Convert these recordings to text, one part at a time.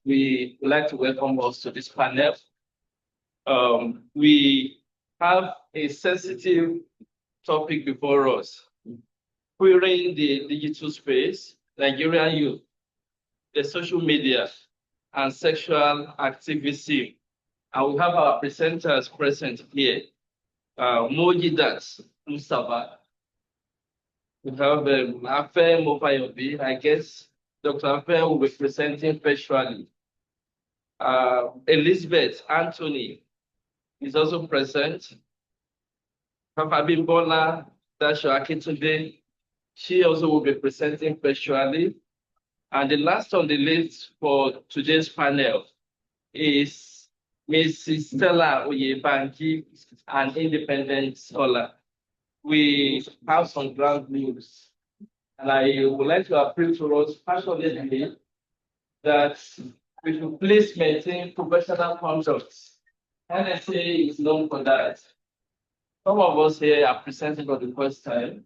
we would like to welcome us to this panel. We have a sensitive topic before us. Querying the digital space, Nigerian youth, the social media, and sexual activism. And we have our presenters present here. Mojidat Mustafa. We have Afe Mofayobi. I guess Dr. Afe will be presenting virtually. Elizabeth Anthony is also present. Papa Bimbola Dasho Akintunde, she also will be presenting virtually. And the last on the list for today's panel is Mrs. Stella Oyebanji, an independent scholar. We have some ground news, and I would like to appeal to us passionately that we should please maintain professional conduct. NSA is known for that. Some of us here are presenting for the first time,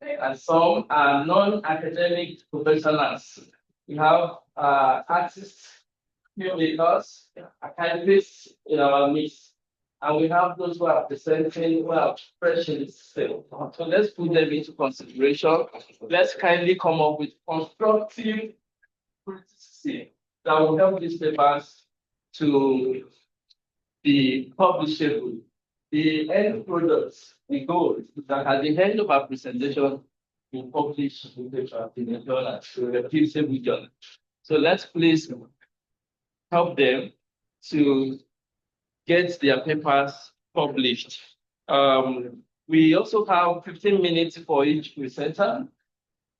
and some are non-academic professionals. We have artists, filmmakers, activists in our midst, and we have those who are presenting who are fresh in the system. So let's put them into consideration. Let's kindly come up with constructive criticism that will help these papers to be publishable. The end products, the goal, that at the end of our presentation, we publish the paper in a journal, a reputable journal. So let's please help them to get their papers published. We also have 15 minutes for each presenter,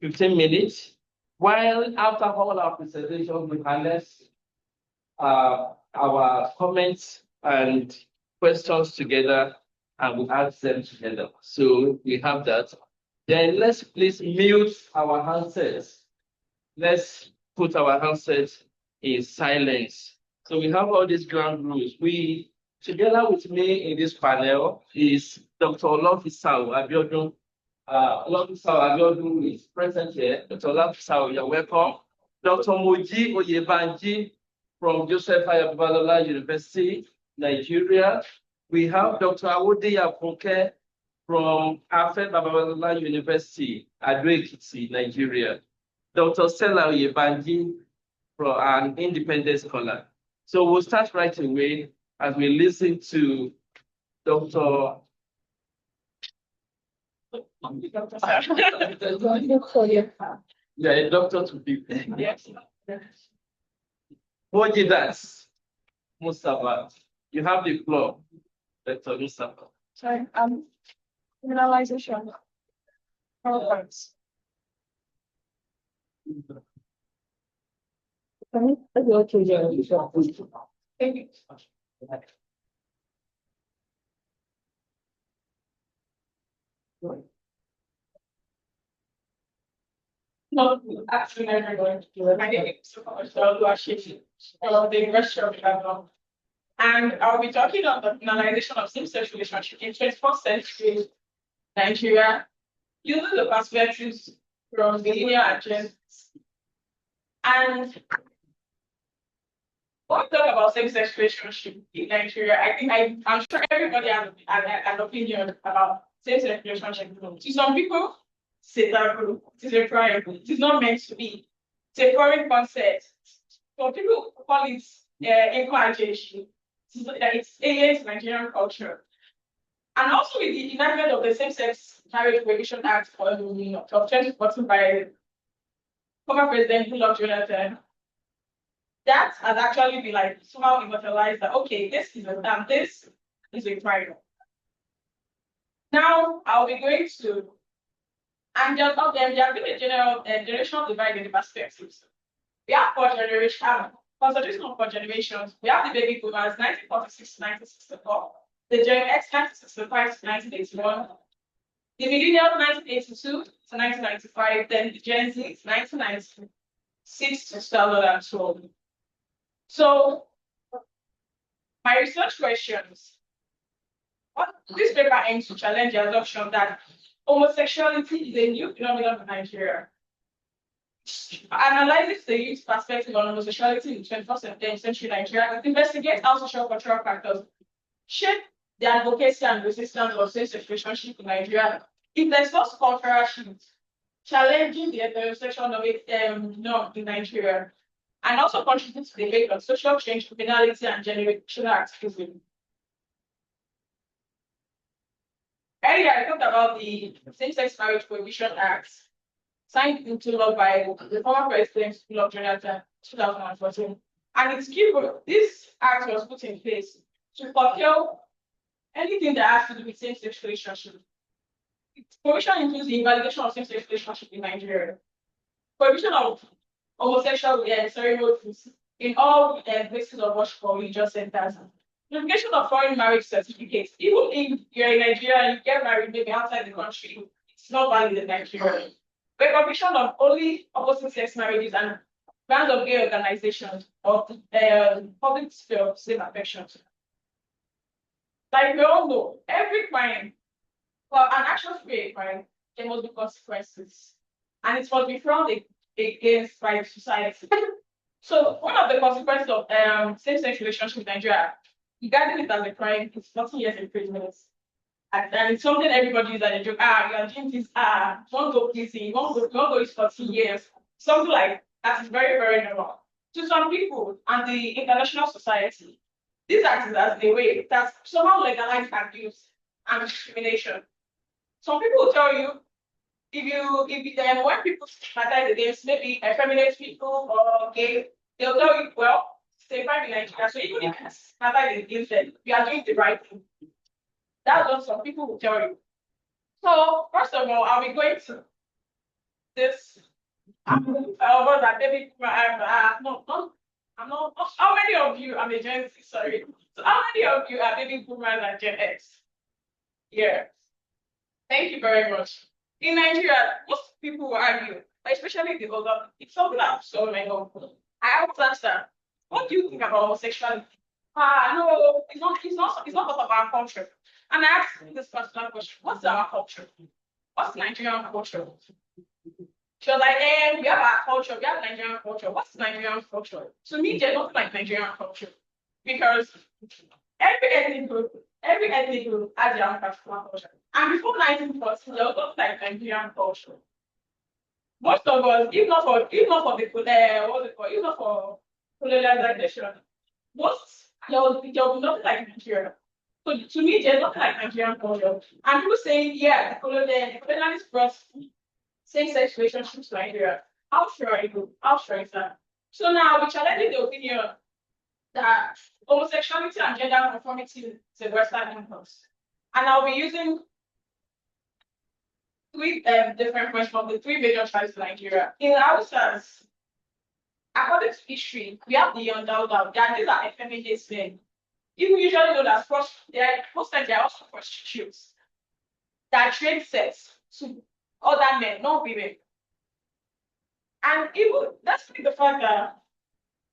15 minutes. While after all our presentations, we harness our comments and questions together and we ask them together. So we have that. Then let's please mute our handsets. Let's put our handsets in silence. So we have all these ground rules. We, together with me in this panel, is Dr. Olofisao Abiodun. Olofisao Abiodun is present here. Dr. Olofisao, you're welcome. Dr. Moji Oyebanji from Joseph Ayabalola University, Nigeria. We have Dr. Awode Afunke from Afe Babalola University, Ado-Ekiti, Nigeria. Dr. Stella Oyebanji from an independent scholar. So we'll start right away as we listen to Dr. Yeah, a doctor to people. Yes. Mojidat Mustafa, you have the floor, Dr. Mustafa. Sorry, criminalization. Programs. No, actually, never going to do it. My name is the University of Lebanon. And I'll be talking on the criminalization of same-sex relationships in 21st century Nigeria, using the perspectives from the linear agendas. And when we talk about same-sex relationship in Nigeria, I'm sure everybody has an opinion about same-sex relationship. To some people, it's a taboo, it is a crime, it is not meant to be. It's a foreign concept. Some people call it eco-agency. It's alien to Nigerian culture. And also with the enactment of the Same-Sex Marriage Prohibition Act of 2014 by former President Goodluck Jonathan, that has actually been like somehow immortalized that okay, this is a crime. Now I'll be going to, and there have been a generational divide in the perspectives. We have four generations, constitution of four generations. We have the baby boomers, 1946 to 1964, the Gen X 1965 to 1981, the millennials 1982 to 1995, then the Gen Z 1996 to 2012. So, my research questions. This paper aims to challenge the assumption that homosexuality is a new phenomenon in Nigeria. analyzes the youth perspective on homosexuality in the 21st century Nigeria. It investigates how social cultural factors shape the advocacy and resistance of same-sex relationship in Nigeria. It explores cultural shifts, challenging the heterosexual norm in Nigeria, and also contributes to the debate on social change, criminality, and generational activism. Earlier, I talked about the Same-Sex Marriage Prohibition Act, signed into law by the former president of Jonathan, 2014. And its key this act was put in place to curtail anything that has to do with same-sex relationship. Its provision includes the invalidation of same-sex relationship in Nigeria, prohibition of homosexual ceremonies in all places of worship or religious centers, notification of foreign marriage certificates. Even if you're in Nigeria and you get married maybe outside the country, it's not valid in Nigeria. Recognition of only opposite sex marriages and bans of gay organizations of public sphere of same affection. Like we all know, every crime, well, an action to be a crime, there must be consequences. And it must be frowned against by society. So one of the consequences of same-sex relationship in Nigeria, regarding it as a crime, is 40 years imprisonment. And it's something everybody is at a joke. You are doing this, one go prison, one go is 40 years. Something like that is very, very normal. To some people and the international society, this acts as a way that somehow legalize abuse and discrimination. Some people will tell you, when people stigmatize against maybe effeminate people or gay, they'll tell you, well, stay fine in Nigeria. So even if it's stigmatized against them, we are doing the right thing. That's what some people will tell you. So first of all, I'll be going to this. I'm not. How many of you? I'm a Gen Z. Sorry. So how many of you are baby boomers and Gen X? Yeah. Thank you very much. In Nigeria, most people will argue, especially the older. It's so loud. So my God. I always ask them, what do you think about homosexuality? No, it's not part of our culture. And I asked this personal question, what's our culture? What's Nigerian culture? She was like, we have our culture, we have Nigerian culture. What's Nigerian culture? To me, they're not like Nigerian culture. Because every ethnic group has their own particular culture. And before 1940, they also like Nigerian culture. Most of us, if not for colonialization, there will be nothing like Nigeria. So to me, there's nothing like Nigerian culture. And people saying, yeah, the colonialists brought same-sex relationships to Nigeria. How sure is that? So now we're challenging the opinion that homosexuality and gender conformity is a Western impulse. And I'll be using three different points from the three major tribes of Nigeria. In Hausas, according to history, we have the Yondauda, that these are effeminate men. People usually know that most times they are also prostitutes that trade sex to other men, not women. And even that's the fact that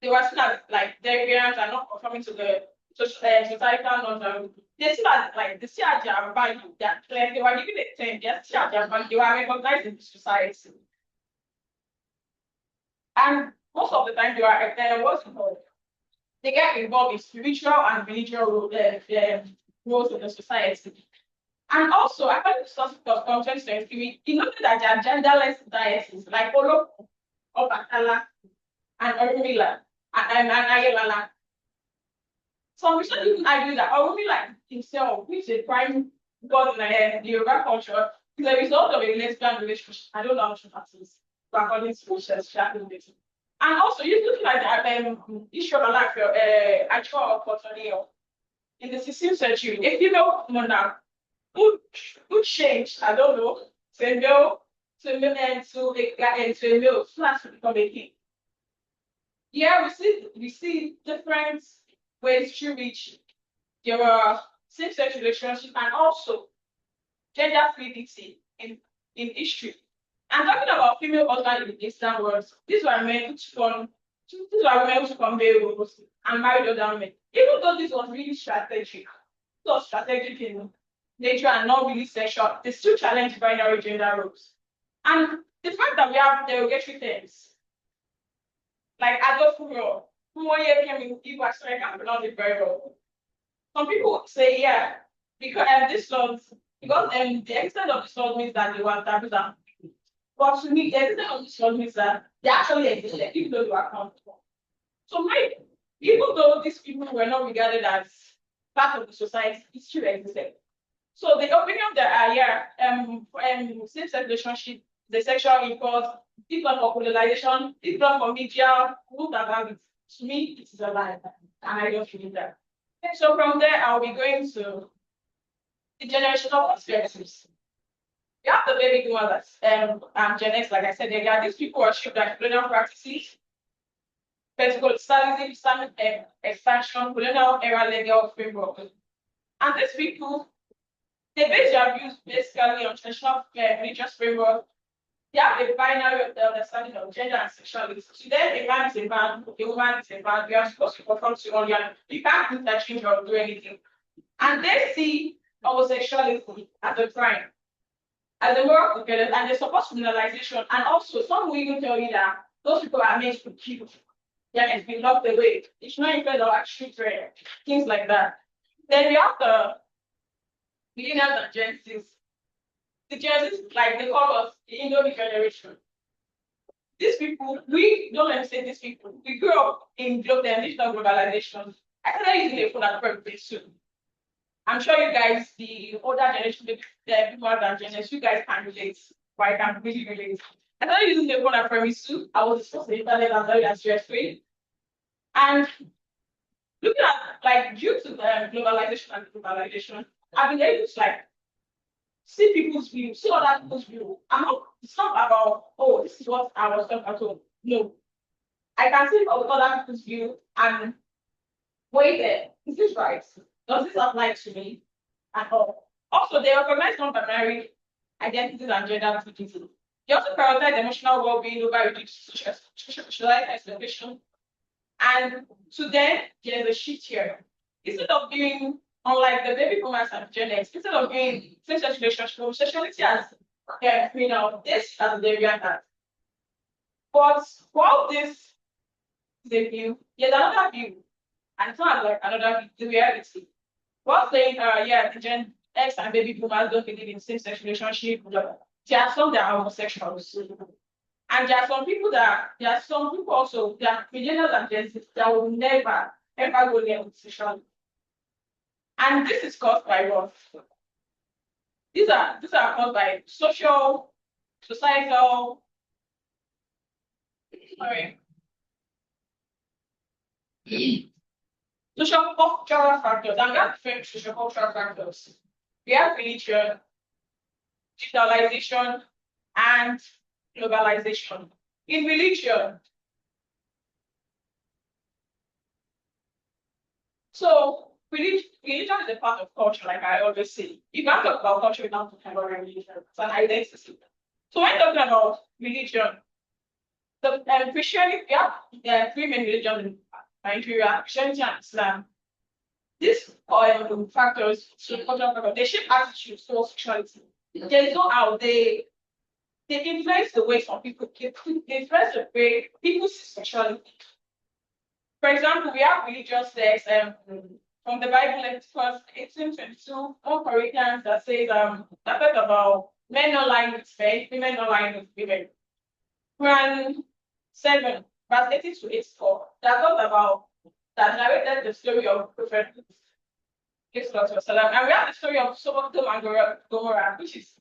they were seen as like deviants and not conforming to the societal norms. They still had they still had their value. They were given a term, they still had their value, they were recognized in the society. And most of the time they were what's it called? They get involved in spiritual and religious roles in the society. And also, according to sources of 2023, you noted that there are genderless deities like Olo, Obatala, and Orumila, and Ayelala. Some people even argue that Orumila himself, which is a prime god in the Yoruba culture, is a result of a lesbian relationship. I don't know how true that is, but according to research, and also, you look like the issue of actual Cotonio in the 16th century, a female monarch who changed, I don't know, to a male, to a male, to become a king. Yeah, we see different ways through which there were same-sex relationships and also gender fluidity in history. And talking about female husband in the Eastern world, these were men who convey roles and married other men. Even though this was really strategic, in nature and not really sexual, they still challenge binary gender roles. And the fact that we have derogatory terms, like adultful, who 1 year came in Igbo, so I can pronounce it very well. Some people say, yeah, because this laws, because the extent of this law means that they were taboo. But to me, the extent of this law means that they actually existed, even though they were accountable. So even though these people were not regarded as part of the society, it still existed. So the opinion that same-sex relationship, the sexual impulse, it's not for colonization, it's not for media, who about it. To me, it is a lie. And I just believe that. So from there, I'll be going to the generational perspectives. You have the baby boomers and Gen X, like I said, there are these people who are shaped by colonial practices, political Stalinism, Islamic expansion, colonial era legal framework. And these people, they base their views basically on traditional religious framework. They have a binary understanding of gender and sexuality. To them, a man is a man, a woman is a man. We are supposed to conform to all. You can't interchange or do anything. And they see homosexuality as a crime, as a moral offense, and they support criminalization. And also, some will even tell you that those people are meant to kill. They are meant to be locked away. It's not even our children, things like that. Then we have the millennials and Gen Zs. The Gen Zs, like they call us the Indomie generation. These people, we don't let me say these people, we grew up in digital globalization. I started using a phone at very soon. I'm sure you guys, the older generation, the people than Gen Z, you guys can relate, but I can really relate. I started using the phone at primary school. I was exposed to the internet as early as stress-free. And looking at, like, due to the globalization and globalization, I've been able to, like, see people's view, see other people's view. It's not about, oh, this is what I was talking about. No. I can see other people's view and wait there. Is this right? Does this apply to me at all? Also, they recognize non-binary identities and gender identity. They also prioritize emotional well-being over reduced social expectation. And to them, there's a shift here. Instead of being unlike the baby boomers and Gen X, instead of being same-sex relationship, homosexuality as this as the area. But while this is a view, there's another view, and it's not like another view, the reality. While saying, the Gen X and baby boomers don't believe in same-sex relationship, there are some that are homosexuals. And there are some people also, there are millennials and Gen Z that will never, ever go near homosexuality. And this is caused by what? These are caused by social, societal, social cultural factors. And we have different social cultural factors. We have religion, digitalization, and globalization. In religion, so religion is a part of culture, like I always say. You can't talk about culture without talking about religion. It's an identity. So when talking about religion, the Christianity, we have three main religions in Nigeria: Christianity and Islam. These factors, cultural factors, they shape attitudes towards sexuality. There is no how they influence the way some people influence the way people see sexuality. For example, we have religious texts from the Bible, Leviticus 18:22, 1 Corinthians that says that talks about men not lying with men, women not lying with women. Quran 7, verse 18 to 84, that talks about that narrated the story of Prophet Sallam. And we have the story of Sodom and Gomorrah, which is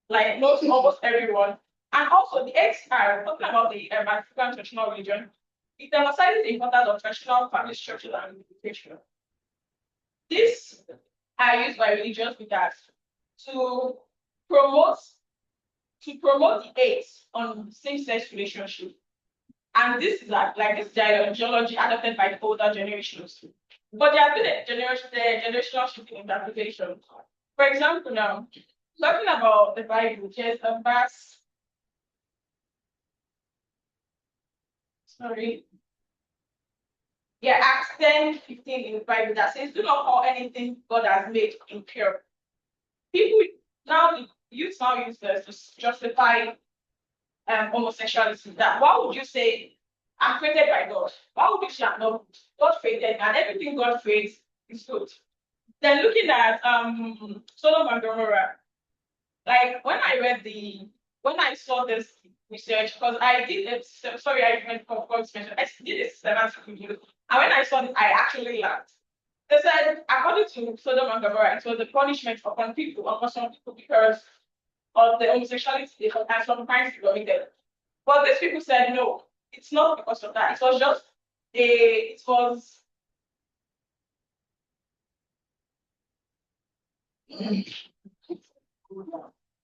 like known to almost everyone. And also the XR, talking about the African traditional religion, it emphasizes the importance of traditional family structure and education. These are used by religious leaders to promote the aids on same-sex relationship. And this is like this ideology adopted by the older generations. But there have been the generational shift in interpretation. For example, now, talking about the Bible, there's a verse. Acts 10:15 in the Bible that says, "Do not call anything God has made impure." People now, the youth now use this to justify homosexuality. That what would you say? I'm created by God. Why would you say I'm not good? God created, and everything God creates is good. Then looking at Sodom and Gomorrah, like when I saw this research, because I did it, sorry, I went for mention, I did a systematic review, and when I saw it, I actually laughed. They said, according to Sodom and Gomorrah, it was a punishment upon people, upon some people, because of the homosexuality and some crimes committed. But these people said no, it's not because of that. It was just it was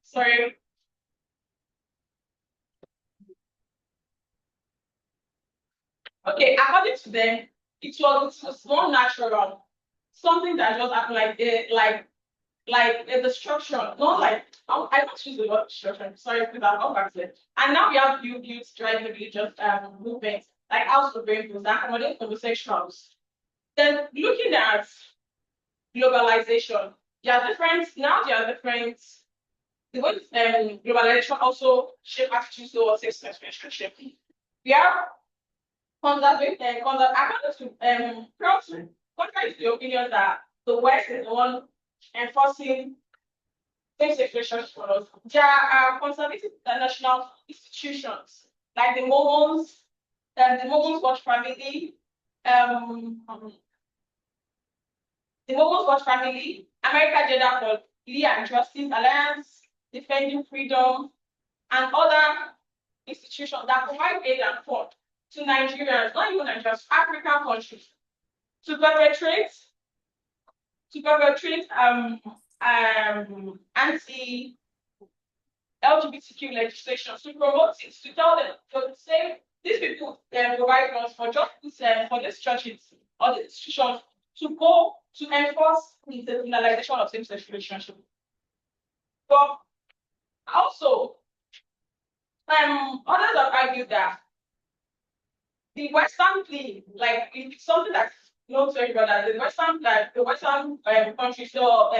sorry. Okay, according to them, it was more natural, something that just happened like a destruction, not like I don't choose the word destruction. Sorry, because I'll come back to it. And now we have youth driving religious movements like House of Rainbows that accommodate homosexuals. Then looking at globalization, there are different now. There are different the way globalization also shape attitudes towards same-sex relationship. We have according to Crossman, contrary to the opinion that the West is the one enforcing same-sex relationships for us, there are conservative international institutions like the Mormons, the Mormons Watch Family, um, America Gender for Leah and Justice Alliance, Defending Freedom, and other institutions that provide aid and support to Nigerians, not even Nigerians, African countries, to perpetrate anti LGBTQ legislation, to promote it, to tell them, to say these people provide us for justice for these churches or the institutions to go to enforce the criminalization of same-sex relationships. But also, others have argued that the Western plea, like it's something that's known to everybody, that the Western countries tell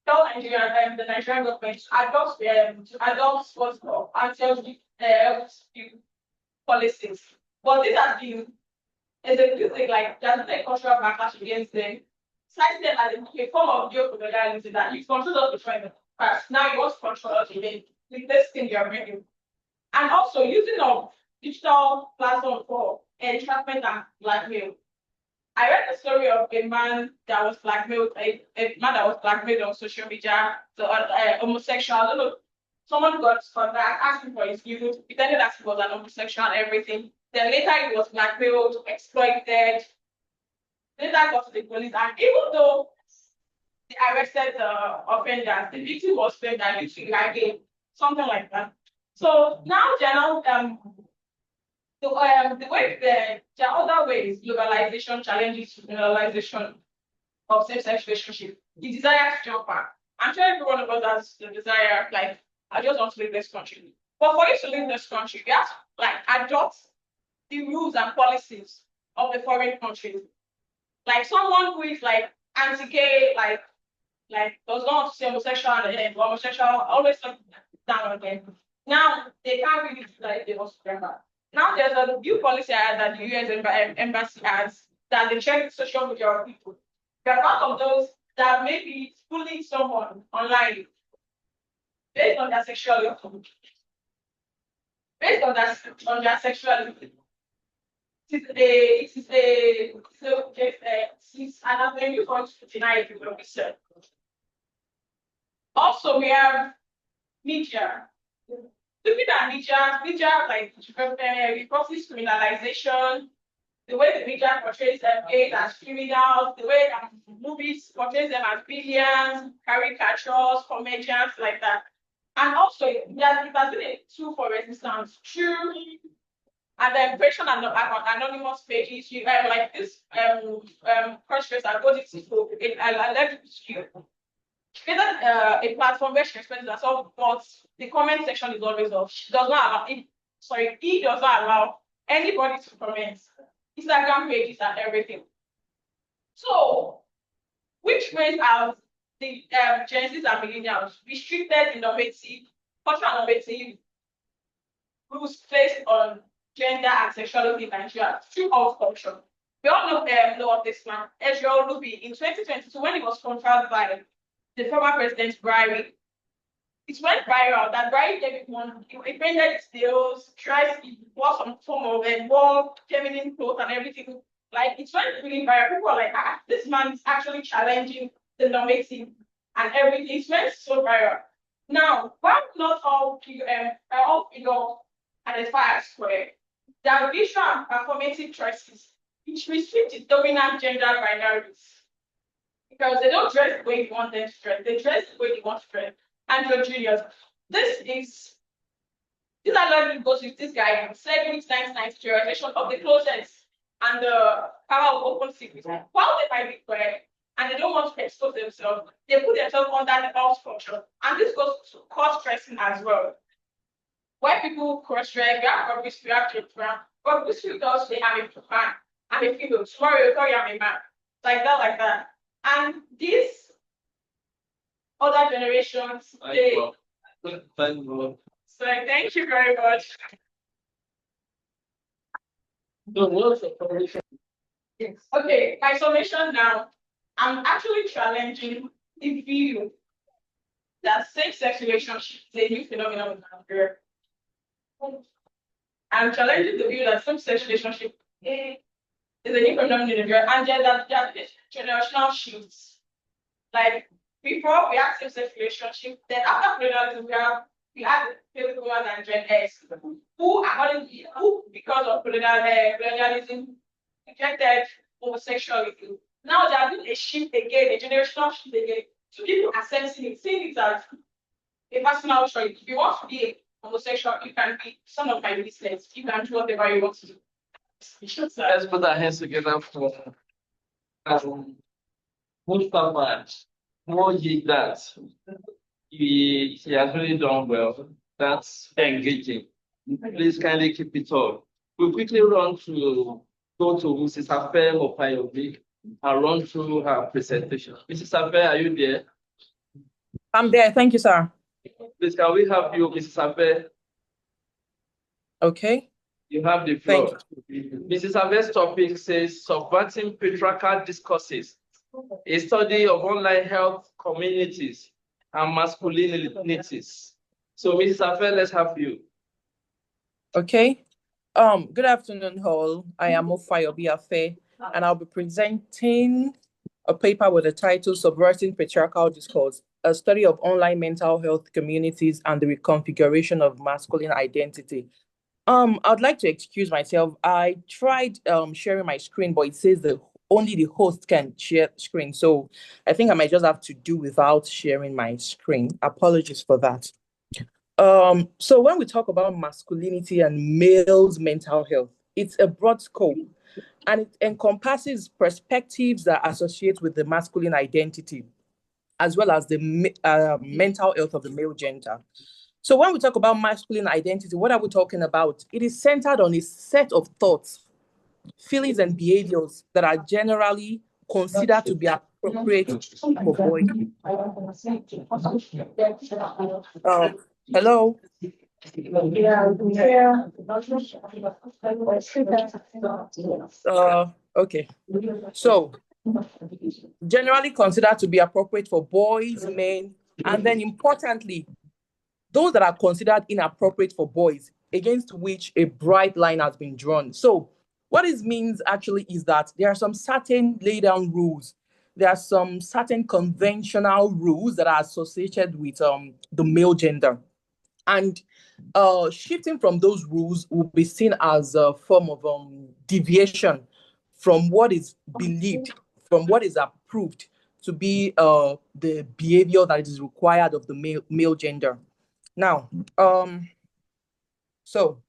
Nigeria, the Nigerian government to adopt what's called anti-LGBT policies. But this has been executed like there's been a cultural backlash against them, citing them as a form of geocolonialism that you control us before first. Now you want to control us again with this thing you're bringing. And also using of digital platform for entrapment and blackmail. I read the story of a man that was blackmailed, a man that was blackmailed on social media, the homosexual. I don't know. Someone got contact, asked him for his views, pretended that he was an homosexual and everything. Then later he was blackmailed, exploited. Later got to the police, and even though they arrested the offender, the victim was found that used to again, something like that. So now they're now the way there are other ways globalization challenges globalization of same-sex relationship. The desire to jump back. I'm sure every one of us has the desire, like, I just want to leave this country. But for you to leave this country, you have to like adopt the rules and policies of the foreign country. Like someone who is like anti-gay, like does not want to see homosexual and homosexual, always talk down on them. Now they can't really do like they want to remember. Now there's a new policy that the US embassy has that they check social media of people. They're part of those that may be bullying someone online based on their sexuality. Based on their sexuality. It is an avenue for us to deny it will be said. Also, we have media. Looking at media like reports criminalization, the way the media portrays them gays as criminals, the way that movies portrays them as villains, caricatures, comedians like that. And also, it has been a tool for resistance through and then creation and anonymous pages. You have like this cross-dress and go to I left it to you. Created a platform where she expresses herself, but the comment section is always off. She does not allow he does not allow anybody to comment. Instagram pages and everything. So, which ways have the Gen Zs and millennials restricted innovative, cultural innovative rules placed on gender and sexuality in Nigeria through all culture. We all know of this man, Ezra Olubi, in 2022 when he was confronted by the former president Buhari. It went viral that Buhari gave one, he painted his nails, he wore some form of a more feminine clothes and everything. Like it went really viral. People were like, this man is actually challenging the normative and everything. It went so viral. Now, why not all figure identify as square? That visual and performative choices which restrict the dominant gender binaries. Because they don't dress the way you want them to dress, they dress the way you want to dress. And your juniors. These are learning goes with this guy, segment 99 theorization of the closets and the power of open secrets. While they might be square and they don't want to expose themselves, they put themselves under the alt structure. And this goes to cross-dressing as well. Why people cross-dress, we have obviously we have to brand, but this does say I'm a man, I'm a female, tomorrow you call I'm a man. Like that. And these other generations, they so thank you very much. Yes. Okay, my summation now. I'm actually challenging the view that same-sex relationship is a new phenomenon in Nigeria. I'm challenging the view that same-sex relationship is a new phenomenon in Nigeria, and that there are generational shifts. Like before we had same-sex relationship, then after colonialism we had physical and Gen X, who because of colonialism rejected homosexuality. Now there has been a shift again, a generational shift again, to people accepting it, seeing it as a personal choice. If you want to be a homosexual, you can be son of my business. You can do whatever you want to do. Let's put our hands together for Mustafa. More that he has really done well. That's engaging. Please kindly keep it up. We'll quickly go to Mrs. Afe Mopayobi and run through her presentation. Mrs. Afe, are you there? I'm there. Thank you, sir. Please, can we have you, Mrs. Afe? Okay. You have the floor. Mrs. Afe's topic says subverting patriarchal discourses, a study of online health communities and masculinities. So, Mrs. Afe, let's have you. Okay. Good afternoon, all. I am Mofayobi Afe, and I'll be presenting a paper with the title Subverting Patriarchal Discourse, a study of online mental health communities and the reconfiguration of masculine identity. I'd like to excuse myself. I tried sharing my screen, but it says that only the host can share screen. So I think I might just have to do without sharing my screen. Apologies for that. So when we talk about masculinity and males' mental health, it's a broad scope and it encompasses perspectives that associate with the masculine identity, as well as the mental health of the male gender. So when we talk about masculine identity, what are we talking about? It is centered on a set of thoughts, feelings, and behaviors that are generally considered to be appropriate for boys. Hello? Okay. So, generally considered to be appropriate for boys, men, and then importantly, those that are considered inappropriate for boys, against which a bright line has been drawn. So what this means actually is that there are some certain laid down rules. There are some certain conventional rules that are associated with the male gender. And shifting from those rules will be seen as a form of deviation from what is believed, from what is approved to be the behavior that is required of the male gender. Now, so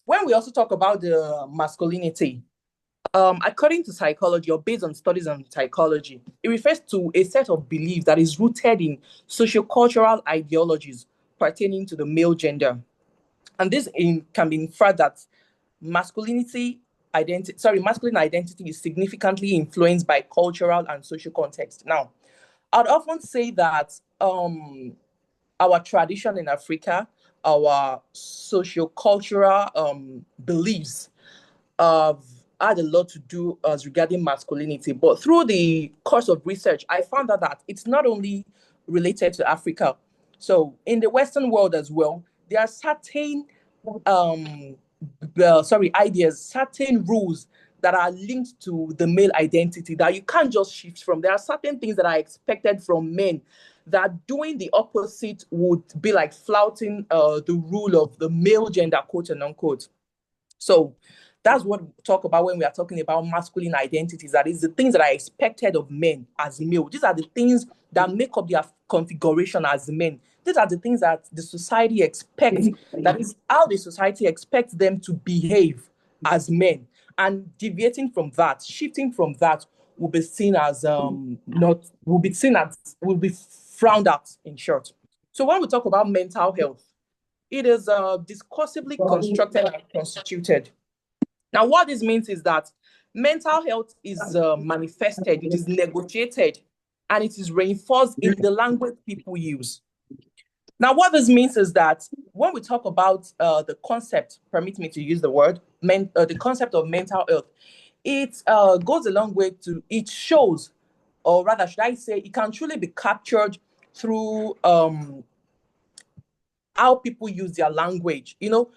when we also talk about the masculinity, according to psychology or based on studies on psychology, it refers to a set of beliefs that is rooted in sociocultural ideologies pertaining to the male gender. And this can be inferred that masculine identity is significantly influenced by cultural and social context. Now, I'd often say that our tradition in Africa, our sociocultural beliefs have had a lot to do as regarding masculinity. But through the course of research, I found out that it's not only related to Africa. So in the Western world as well, there are certain ideas, certain rules that are linked to the male identity that you can't just shift from. There are certain things that are expected from men that doing the opposite would be like flouting the rule of the male gender, quote and unquote. So that's what we talk about when we are talking about masculine identities. That is the things that are expected of men as male. These are the things that make up their configuration as men. These are the things that the society expects. That is how the society expects them to behave as men. And deviating from that, shifting from that, will be seen as not will be seen as will be frowned at, in short. So when we talk about mental health, it is discursively constructed and constituted. Now, what this means is that mental health is manifested, it is negotiated, and it is reinforced in the language people use. Now, what this means is that when we talk about the concept, permit me to use the word, the concept of mental health, it goes a long way to, it shows, or rather, should I say, it can truly be captured through how people use their language. You know,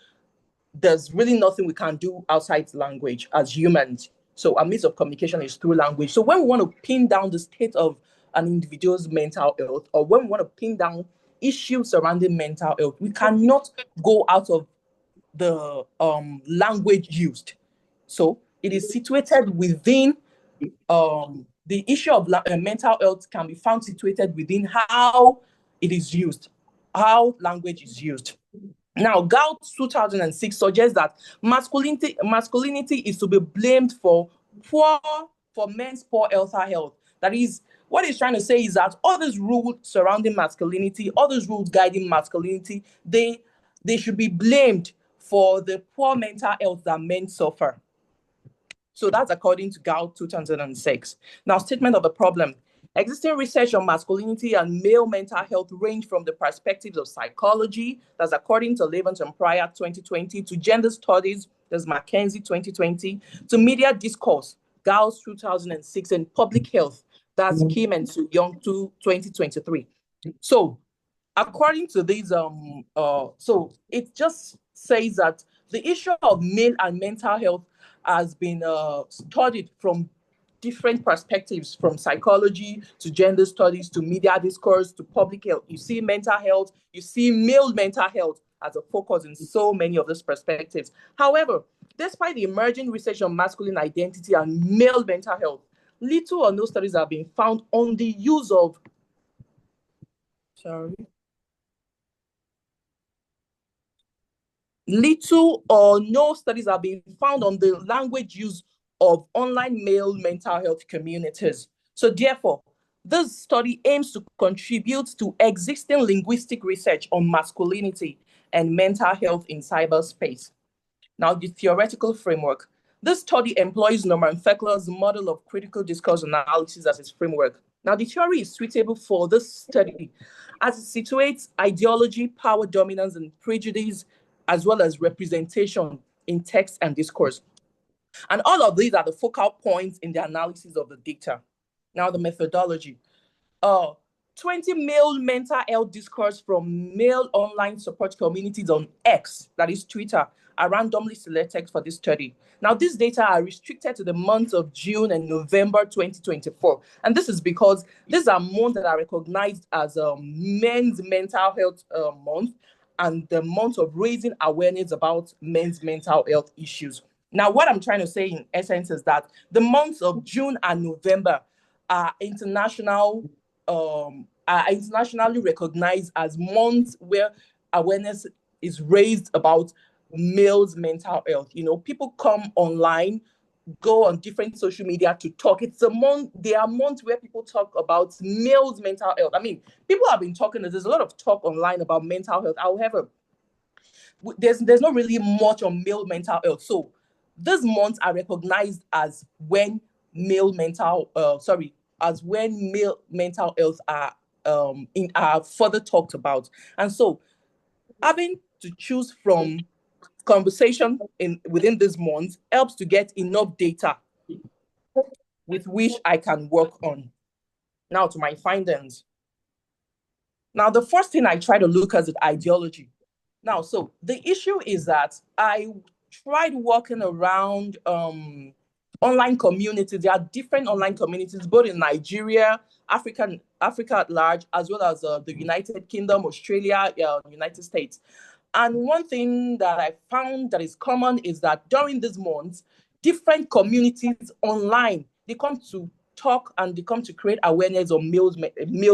there's really nothing we can do outside language as humans. So our means of communication is through language. So when we want to pin down the state of an individual's mental health, or when we want to pin down issues surrounding mental health, we cannot go out of the language used. So it is situated within the issue of mental health can be found situated within how it is used, how language is used. Now, Galt 2006 suggests that masculinity is to be blamed for men's poor health. That is, what he's trying to say is that all these rules surrounding masculinity, all those rules guiding masculinity, they should be blamed for the poor mental health that men suffer. So that's according to Galt 2006. Now, statement of the problem. Existing research on masculinity and male mental health range from the perspectives of psychology, that's according to Levant and Pryor 2020, to gender studies, that's McKenzie 2020, to media discourse, Gauss 2006, and public health, that's Kim and Soo Young 2023. So according to these, so it just says that the issue of male and mental health has been studied from different perspectives, from psychology to gender studies to media discourse to public health. You see mental health, you see male mental health as a focus in so many of those perspectives. However, despite the emerging research on masculine identity and male mental health, little or no studies have been found on the use of, little or no studies have been found on the language use of online male mental health communities. So therefore, this study aims to contribute to existing linguistic research on masculinity and mental health in cyberspace. Now, the theoretical framework. This study employs Norman Fekler's model of critical discourse analysis as its framework. Now, the theory is suitable for this study as it situates ideology, power dominance, and prejudice, as well as representation in text and discourse. And all of these are the focal points in the analysis of the data. Now, the methodology. 20 male mental health discourse from male online support communities on X, that is Twitter, are randomly selected for this study. Now, these data are restricted to the months of June and November 2024. And this is because these are months that are recognized as men's mental health month and the month of raising awareness about men's mental health issues. Now, what I'm trying to say in essence is that the months of June and November are internationally recognized as months where awareness is raised about males' mental health. You know, people come online, go on different social media to talk. It's a month, there are months where people talk about males' mental health. I mean, people have been talking, there's a lot of talk online about mental health. However, there's not really much on male mental health. So these months are recognized as when male mental health are further talked about. And so having to choose from conversation within this month helps to get enough data with which I can work on. Now to my findings. Now, the first thing I try to look at is ideology. Now, so the issue is that I tried working around online communities. There are different online communities, both in Nigeria, Africa at large, as well as the United Kingdom, Australia, United States. And one thing that I found that is common is that during these months, different communities online, they come to talk and they come to create awareness of male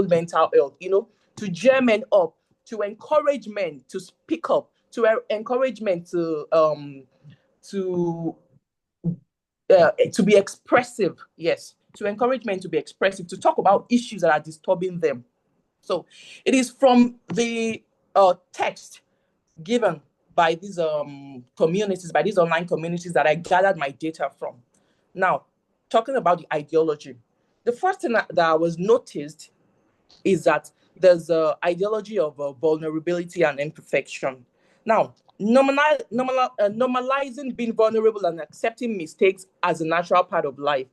mental health, to gear men up, to encourage men to speak up, to encourage men to be expressive. Yes, to encourage men to be expressive, to talk about issues that are disturbing them. So it is from the text given by these communities, by these online communities that I gathered my data from. Now, talking about the ideology, the first thing that was noticed is that there's an ideology of vulnerability and imperfection. Now, normalizing being vulnerable and accepting mistakes as a natural part of life.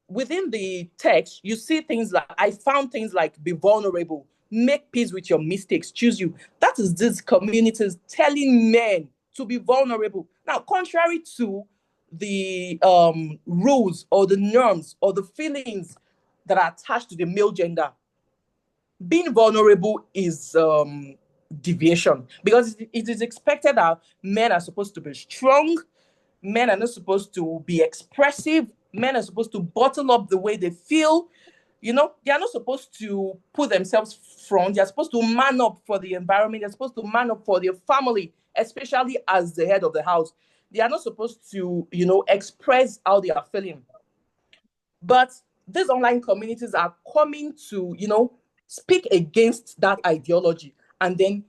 Within the text, you see things like, I found things like be vulnerable, make peace with your mistakes, choose you. That is these communities telling men to be vulnerable. Now, contrary to the rules or the norms or the feelings that are attached to the male gender, being vulnerable is deviation, because it is expected that men are supposed to be strong, men are not supposed to be expressive, men are supposed to bottle up the way they feel. They are not supposed to put themselves front. They're supposed to man up for the environment. They're supposed to man up for their family, especially as the head of the house. They are not supposed to, express how they are feeling. But these online communities are coming to, speak against that ideology. And then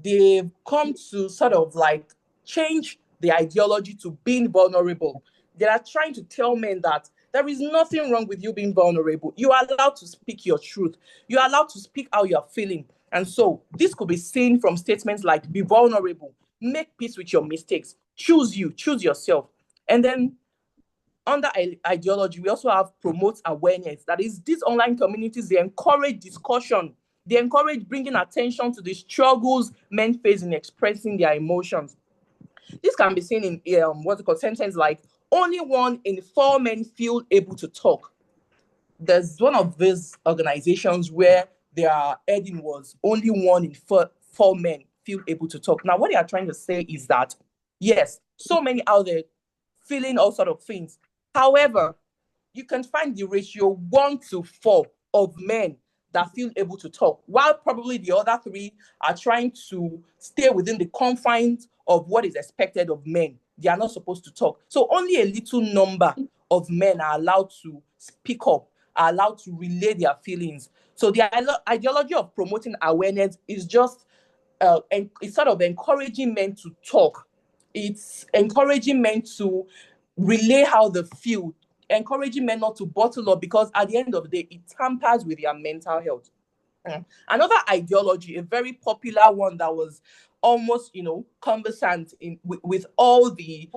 they've come to sort of like change the ideology to being vulnerable. They are trying to tell men that there is nothing wrong with you being vulnerable. You are allowed to speak your truth. You are allowed to speak how you are feeling. And so this could be seen from statements like, be vulnerable, make peace with your mistakes, choose you, choose yourself. And then under ideology, we also have promote awareness. That is, these online communities, they encourage discussion. They encourage bringing attention to the struggles men face in expressing their emotions. This can be seen in what's it called, sentence like, only 1 in 4 men feel able to talk. There's one of these organizations where their heading was, only 1 in 4 men feel able to talk. Now, what they are trying to say is that, yes, so many out there feeling all sort of things. However, you can find the ratio 1 to 4 of men that feel able to talk, while probably the other 3 are trying to stay within the confines of what is expected of men. They are not supposed to talk. So only a little number of men are allowed to speak up, are allowed to relay their feelings. So the ideology of promoting awareness is just, it's sort of encouraging men to talk. It's encouraging men to relay how they feel, encouraging men not to bottle up, because at the end of the day, it tampers with their mental health. Another ideology, a very popular one that was almost, conversant with all the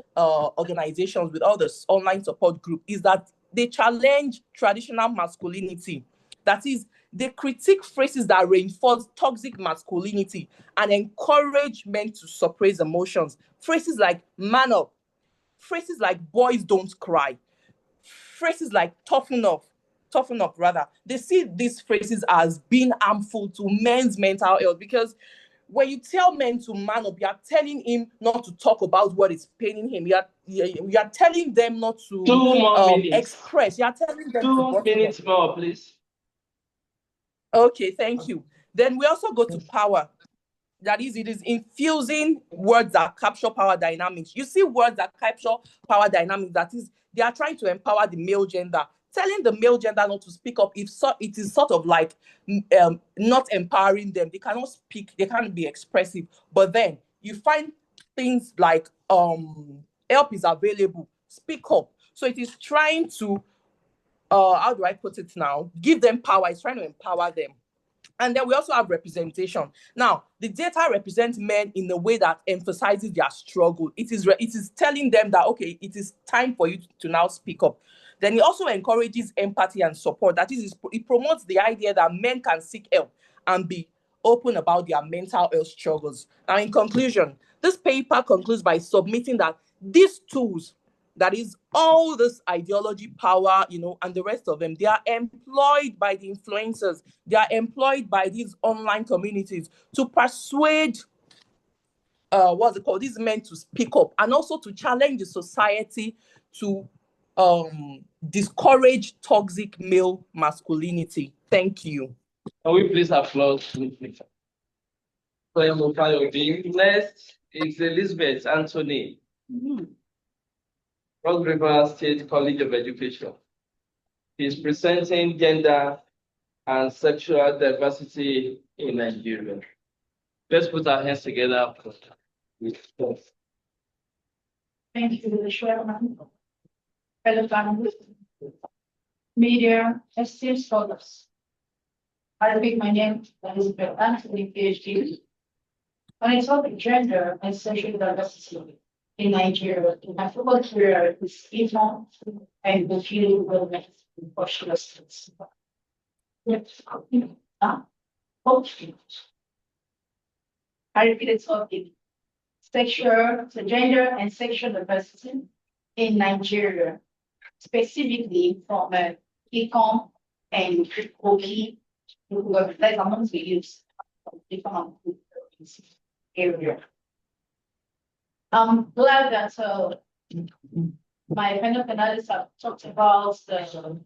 organizations, with all the online support group, is that they challenge traditional masculinity. That is, they critique phrases that reinforce toxic masculinity and encourage men to suppress emotions. Phrases like man up, phrases like boys don't cry, phrases like toughen up rather. They see these phrases as being harmful to men's mental health, because when you tell men to man up, you are telling him not to talk about what is paining him. You are telling them not to 2 more minutes. express. You are telling them 2 minutes more, please. Okay, thank you. Then we also go to power. That is, it is infusing words that capture power dynamics. You see words that capture power dynamics. That is, they are trying to empower the male gender. Telling the male gender not to speak up, it is sort of like not empowering them. They cannot speak, they can't be expressive. But then you find things like help is available, speak up. So it is trying to, how do I put it now? Give them power. It's trying to empower them. And then we also have representation. Now, the data represents men in a way that emphasizes their struggle. It is telling them that, okay, it is time for you to now speak up. Then it also encourages empathy and support. That is, it promotes the idea that men can seek help and be open about their mental health struggles. Now, in conclusion, this paper concludes by submitting that these tools, that is all this ideology, power, and the rest of them, they are employed by the influencers. They are employed by these online communities to persuade, these men to speak up, and also to challenge the society to discourage toxic male masculinity. Thank you. Can we please applaud? Next is Elizabeth Anthony, Rock River State College of Education. He's presenting gender and sexual diversity in Nigeria. Let's put our hands together. Thank you, Chairman, fellow panelists, media, esteemed scholars. I repeat my name, Elizabeth Anthony, PhD. When I talk about gender and sexual diversity in Nigeria, my focus here is Islam and the field development in social states. I repeat the topic, gender and sexual diversity in Nigeria, specifically from ECOM and OKI, who are amongst the youth of different area. I'm glad that my panel panelists have talked about the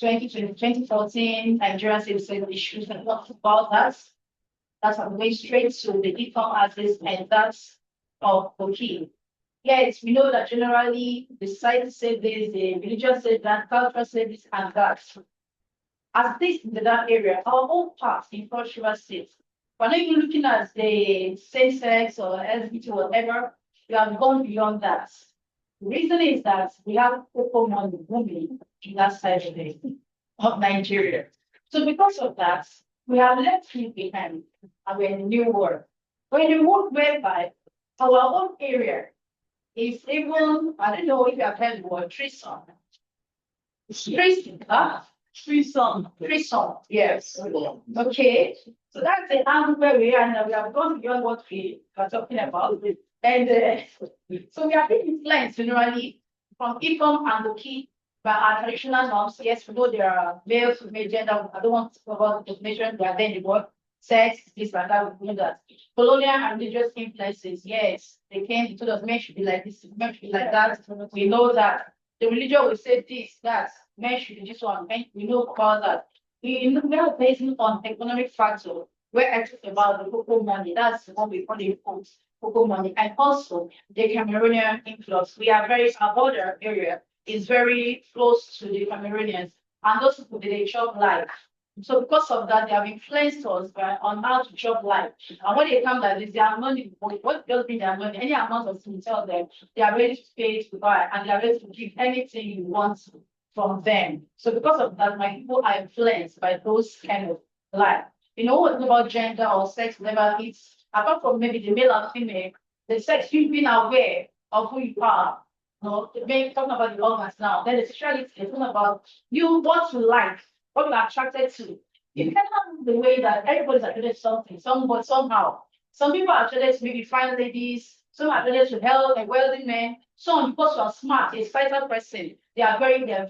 2014 Nigerian civil service issues and talked about that. That's I'm going straight to the ECOM axis, and that's okay. Yes, we know that generally the society said this, the religious said that, culture said this, and that. As this in that area, our own past in cultural states, we're not even looking at the same sex or LGBT or whatever, we have gone beyond that. The reason is that we have people money booming in that side of Nigeria. So because of that, we have left it behind and we're in a new world. We're in a world whereby our own area is even, I don't know if you have heard the word threesome. Threesome, yes. Okay, so that's the angle where we are now. We have gone beyond what we are talking about. And so we are being influenced generally from ECOM and the key by our traditional norms. Yes, we know there are male, female, gender. I don't want to talk about the definition, they are there in the word sex, this and that, we know that. Colonial and religious influences, yes, they came to us, men should be like this, men should be like that. We know that. The religion will say this, that, men should be this one, men, we know about that. We are based on economic factor. We're actually about the cocoa money, that's what we call it cocoa money, and also the Cameroonian influx. We are our border area is very close to the Cameroonians, and those people they chop life. So because of that, they have influenced us on how to chop life. And when they come like this, their money, what does mean their money? Any amount of things, tell them they are ready to pay to buy, and they are ready to give anything you want from them. So because of that, my people are influenced by those kind of life. You know what about gender or sex never it's apart from maybe the male and female, the sex you've been aware of who you are. No, maybe talking about the organs now. Then the sexuality is talking about you what you like, what you're attracted to. It depends on the way that everybody's attracted to something, somehow. Some people are attracted to maybe fine ladies, some are attracted to health and wealthy men, some because you are smart, a smarter person, they're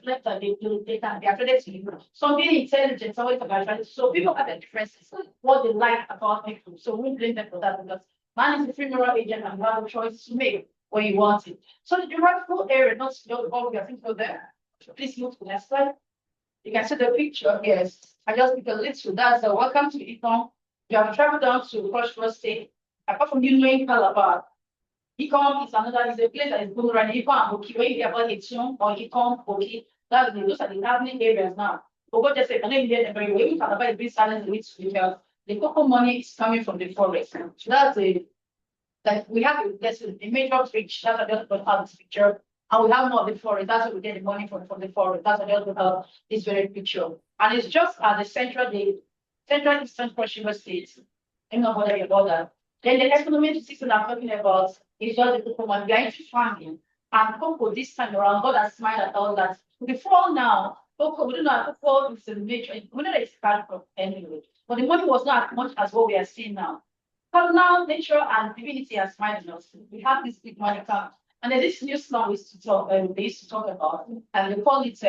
flat and they can be attracted to you. Some being intelligent, somebody can be attracted to. So people have their differences, what they like about people. So we blame them for that because man is a free moral agent and you have a choice to make when you want it. So the geographical area, not all we are thinking of there. Please move to the next slide. You can see the picture. Yes, I just pick a little. That's the welcome to Ecom. You have traveled down to Cross River State. Apart from you knowing Calabar, Ecom is a place that is good running. Ecom, okay, when you have a Ecom or Ecom, okay, those are the happening areas now. But what just say, I know you hear very well. Calabar is being silent with the cocoa money is coming from the forest. So that's we have there's a major bridge that's available out this picture, and we have more of the forest. That's where we get the money from the forest. That's available out this very picture, and it's just at the central Central Eastern Cross River State. I'm not bothering about that. Then the economic system I'm talking about is just the common. We are into farming. And Cocoa this time around, God has smiled at all that. Before now, Cocoa, we don't know Cocoa is a major, we know that it's bad for anyway. But the money was not as much as what we are seeing now. But now nature and divinity are smiling us. We have this big money come. And then this new song they used to talk about, and they call it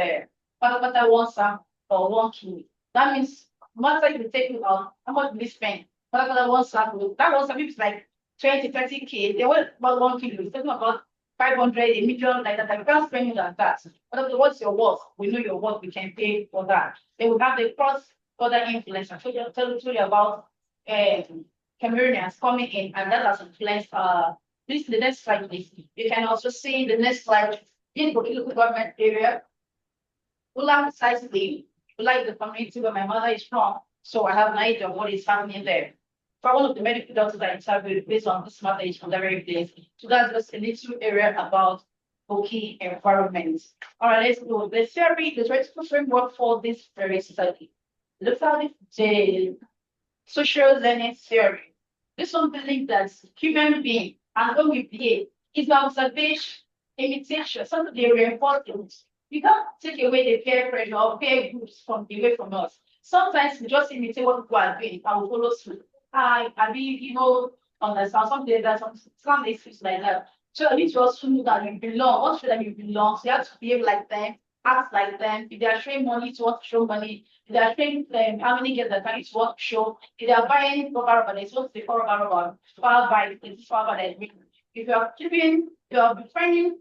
Pata one sam or 1 kilo. That means no matter you take it out, how much we spend? Pata one sam, that one sam is like 20, 30K. They want about 1 kilo. It's talking about 500, a million, like that. You can't spend it like that. But what's your worth? We know your worth, we can pay for that. They will have the cross border influence. I told you about Cameroonians coming in, and that has influenced this the next slide, please. You can also see the next slide in the local government area. Ulam precisely like the community where my mother is from, so I have an idea of what is happening there. For one of the medical doctors I interviewed based on this matter is from the very place. So that's just a little area about Boki environment. All right, let's go. The theory, the theoretical framework for this very study. Look at the social learning theory. This one believes that human being and when we behave is observation, imitation, something they reinforce it. You can't take away the peer pressure or peer groups from away from us. Sometimes we just imitate what people are doing and we follow suit. I mean, understand something that some issues like that. So you need to also know that you belong. What should that you belong? So you have to behave like them, act like them. If they are showing money, to want to show money. If they are showing how many get the money, to want to show. If they are buying rubber, they want to rubber. If you are keeping, you are befriending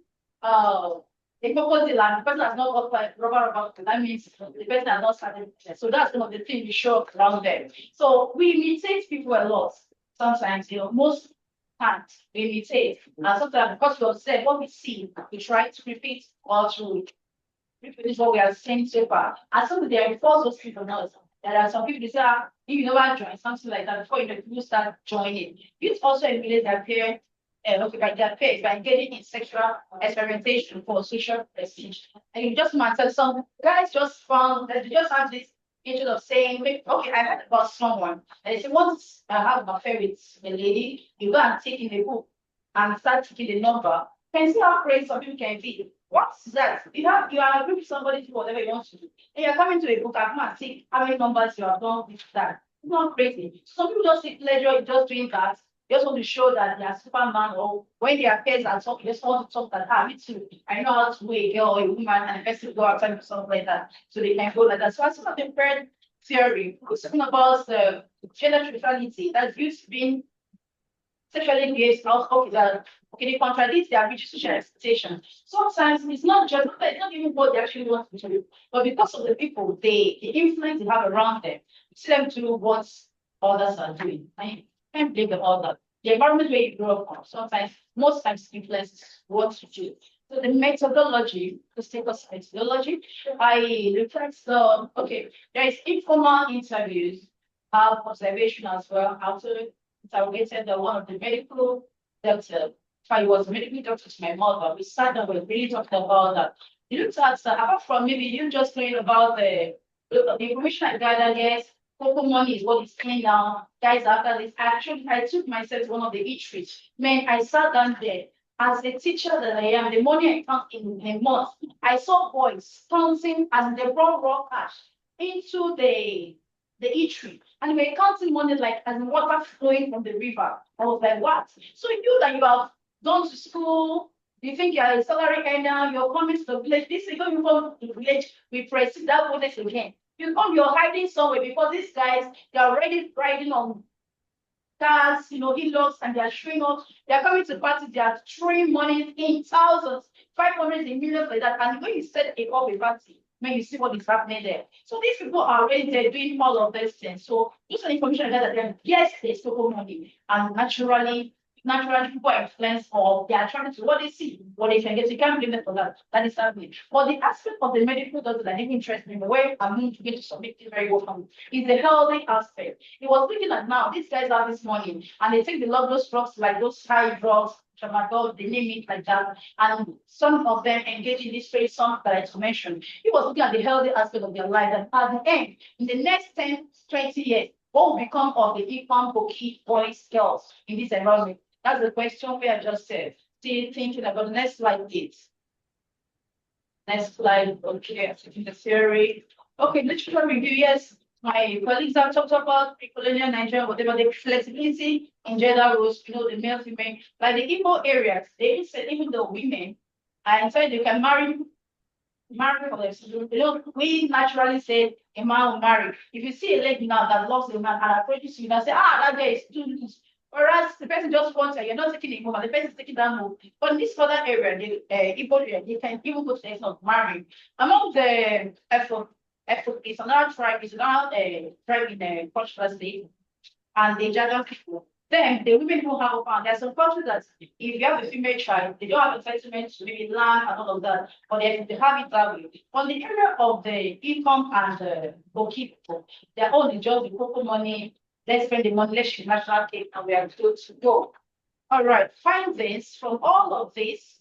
the purpose land, the person has not got rubber, that means the person has not started. So that's one of the things we show around there. So we imitate people a lot. Sometimes, most times we imitate. And sometimes because we observe what we see, we try to repeat or to reproduce what we are saying so far. And some of they enforce those people knows. There are some people who say, if you never join something like that before you start joining. You also emulate their parents. By their peers by engaging in sexual experimentation for social prestige. And you just matter some guys just found that they just have this interest of saying, okay, I heard about someone. And they say, once I have an affair with a lady, you go and take in the book and start taking the number. Can see how crazy some people can be. What's that? You are agreeing with somebody to do whatever you want to do. And you're coming to a book and come and see how many numbers you have done with that. It's not crazy. Some people just take pleasure in just doing that. They just want to show that they are Superman, or when they are pairs and talk, they just want to talk that, me too. I know how to do a girl or a woman and a person go outside or something like that. So they can go like that. So as of the third theory, we're talking about the gender neutrality that used to be sexually engaged, they contradict their rigid social expectations. Sometimes it's not even what they actually want to do, but because of the people, the influence they have around them, see them to do what others are doing. I can't blame them all that. The environment where you grow up on, sometimes, most times influences what you do. So the methodology, the status methodology, I looked at there is informal interviews, observation as well, after interrogated one of the medical doctor. I was a medical doctor to my mother. We sat down, we really talked about that. You looked at apart from maybe you just knowing about the information I gathered, yes, Cocoa money is what is paying now. Guys, after this, actually, I took myself to one of the eateries. Man, I sat down there. As a teacher that I am, the money I count in a month, I saw boys counting as they brought raw cash into the eatery. And we were counting money like as water flowing from the river. I was like, what? So you that you have gone to school, you think you're a salary earner, you're coming to the village, this is going to come to the village, we press that bonus again. You come, you're hiding somewhere because these guys, they're already riding on cars, hillocks, and they're showing up. They're coming to parties, they are throwing money in thousands, 500 in millions like that. And when you set a up a party, when you see what is happening there. So these people are already there doing all of these things. So just an information that yes, there's local money. And naturally, naturally people are influenced or they are trying to what they see, what they can get. You can't blame them for that. That is happening. But the aspect of the medical doctor that didn't interest me, the way I'm going to get to submit it very well from is the healthy aspect. He was looking at now, these guys have this money and they take the love those drugs like those high drugs, tramadol, they name it like that. And some of them engage in this phase, some that I mentioned. He was looking at the healthy aspect of their life. And at the end, in the next 10, 20 years, what will become of the Ifan Boki boys, girls in this environment? That's the question we have just said. Still thinking about the next slide, please. Next slide, okay, in the theory. Okay, literature review, yes. My colleagues have talked about pre-colonial Nigeria, whatever the flexibility in gender roles, you know, the male, female, like the Igbo areas, they said even the women, and so they can marry for themselves. You know, we naturally say a man will marry. If you see a lady now that loves a man and approaches you and say, that guy is too loose. Whereas the person just wants her, you're not taking a move, and the person is taking that move. But in this other area, the Igbo area, they can even go to the extent of marrying. Among the effort is another tribe, is another tribe in the cultural state, and the Jagan people. Then the women who have a farm, there's some cultures that if you have a female child, they don't have entitlement to maybe land and all of that, but they have it that way. On the area of the income and the bookkeeper, they're only just the cocoa money, let's spend the money, let's ship national cake, and we are good to go. All right, findings from all of this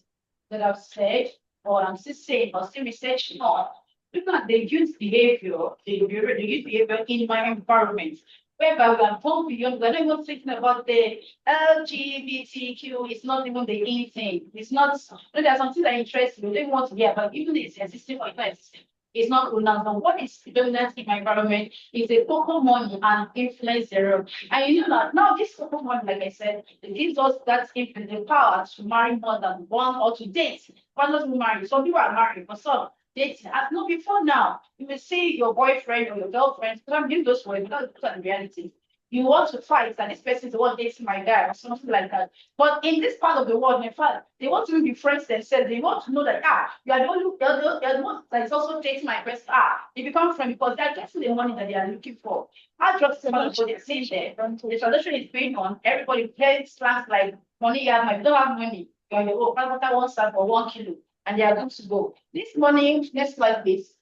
that I've said, or I'm still saying, or still researching on, looking at the youth behavior, the youth behavior in my environment, whereby we are going beyond, we're not even thinking about the LGBTQ, it's not even the in thing. It's not, there's something that interests you, they want to hear about, even if it's existing or it's not existing. It's not pronounced, but what is dominant in my environment is the cocoa money and influence thereof. And you know that now this cocoa money, like I said, it gives us that influence, the power to marry more than one or to date. One doesn't marry. Some people are married, but some dating. No, before now, you may see your boyfriend or your girlfriend, because I'm using those words because it's in reality. You want to fight, and this person is the one dating my guy or something like that. But in this part of the world, in fact, they want to be friends themselves. They want to know that you are the one that is also dating my best. They become friends because they are getting the money that they are looking for. I just about what they're saying there. The transaction is going on. Everybody plays plans like money. You have money. You don't have money. You're your own. One sack or 1 kilo, and they are good to go. This money, next slide, please.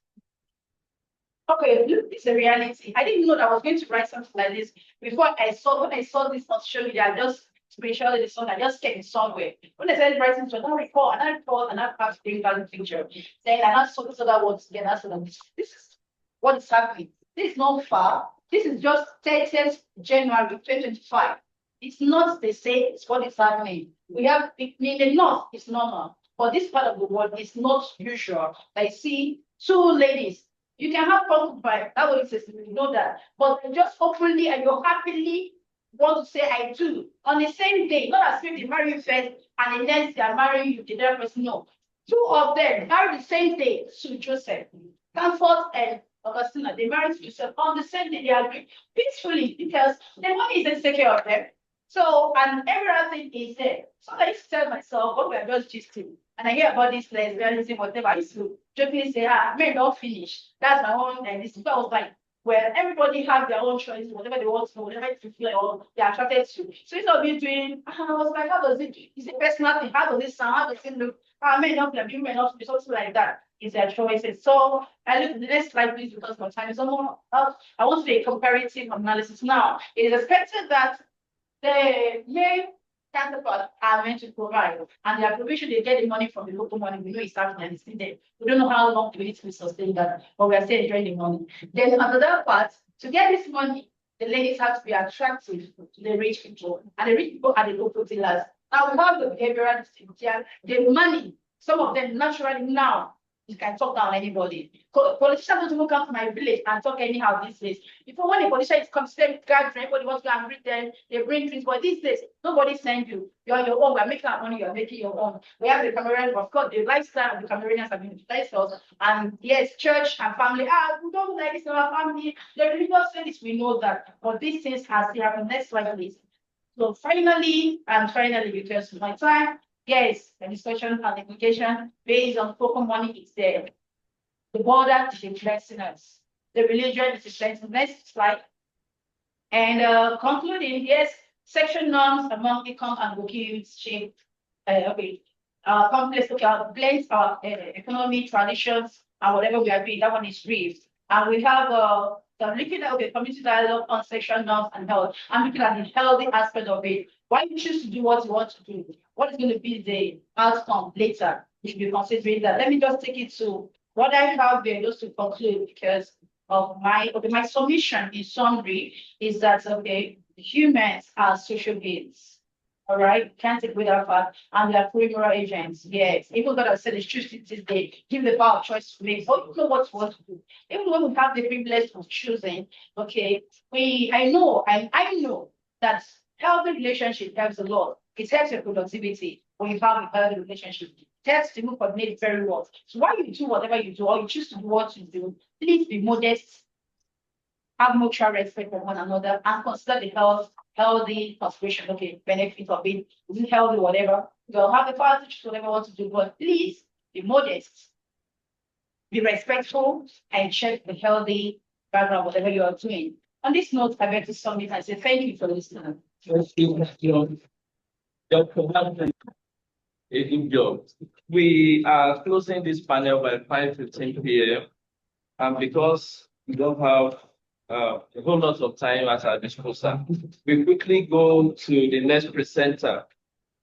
Okay, look, it's a reality. I didn't know that I was going to write something like this before when I saw this on social media. I just spiritually the song, I just kept it somewhere. When I started writing, so I recall, and I have to bring back the picture. Then I saw this other words together. So this is what is happening. This is not far. This is just 30th January 2025. It's not the same, it's what is happening. We have in the north, it's normal. But this part of the world is not usual. I see 2 ladies. You can have concubine, that's what it says, you know that. But just openly and you happily want to say I do on the same day, not as if they marry you first and the next they are marrying you, the other person. No. 2 of them married the same day to Joseph. Comfort and Augustina, they married to Joseph on the same day. They agreed peacefully because the money isn't taken care of them. So, and everything is there. So I used to tell myself, what we're just gisting. And I hear about this lesbianism, whatever. I used to jokingly say, may not finish. That's my own. And this I was like, well, everybody has their own choices, whatever they want to, whatever they feel or they're attracted to. So instead of me doing, I was like, how does it do? Is it personal thing? How does it sound? How does it look? May not be, may not be, something like that. Is their choices. So I look at the next slide, please, because my time is almost up. I want to do a comparative analysis now. It is expected that the main counterparts are meant to provide, and their provision, they get the money from the local money. We know it's starting and it's still there. We don't know how long it will sustain that, but we are still enjoying the money. Then another part, to get this money, the ladies have to be attractive to the rich people, and the rich people are the local dealers. Now we have the behavioral distinction, the money, some of them naturally now. You can talk down anybody. Politicians don't even come to my village and talk anyhow these days. Before when a politician is considered gathering, everybody wants to go and greet them, they bring things. But these days, nobody sends you. You're on your own. We're making our money, you're making your own. We have the Cameroonians, of course, the lifestyle of the Cameroonians have been lifestyles. And yes, church and family. We don't like this in our family. The religious things, we know that. But these things has to happen. Next slide, please. So finally, because of my time, yes, the discussion and the implication based on token money is there. The border is influencing us. The religion is influencing. Next slide. And concluding, yes, Sexual norms among income and working youths shape complex, blends our economic traditions and whatever we are doing. That one is brief. And we have the looking at community dialogue on sexual norms and health. I'm looking at the healthy aspect of it. Why you choose to do what you want to do? What is going to be the outcome later? You should be considering that. Let me just take it to what I have there just to conclude, because of my submission in summary is that humans are social beings. All right, can't take without fact, and they are free moral agents. Yes, even God has said it's choose it this day, give the power of choice to make. But you know what to do. Even when we have the privilege of choosing, I know that healthy relationship helps a lot. It helps your productivity when you have a healthy relationship. It helps to coordinate very well. So while you do whatever you do, or you choose to do what you do, please be modest, have mutual respect for one another, and consider the healthy consideration, benefit of it, is it healthy, whatever. You'll have the power to choose whatever you want to do, but please be modest, be respectful, and check the healthy background, whatever you are doing. On this note, I beg to submit and say thank you for listening. Thank you. A good job. We are closing this panel by 5:15 p.m. And because we don't have a whole lot of time at our disposal, we quickly go to the next presenter.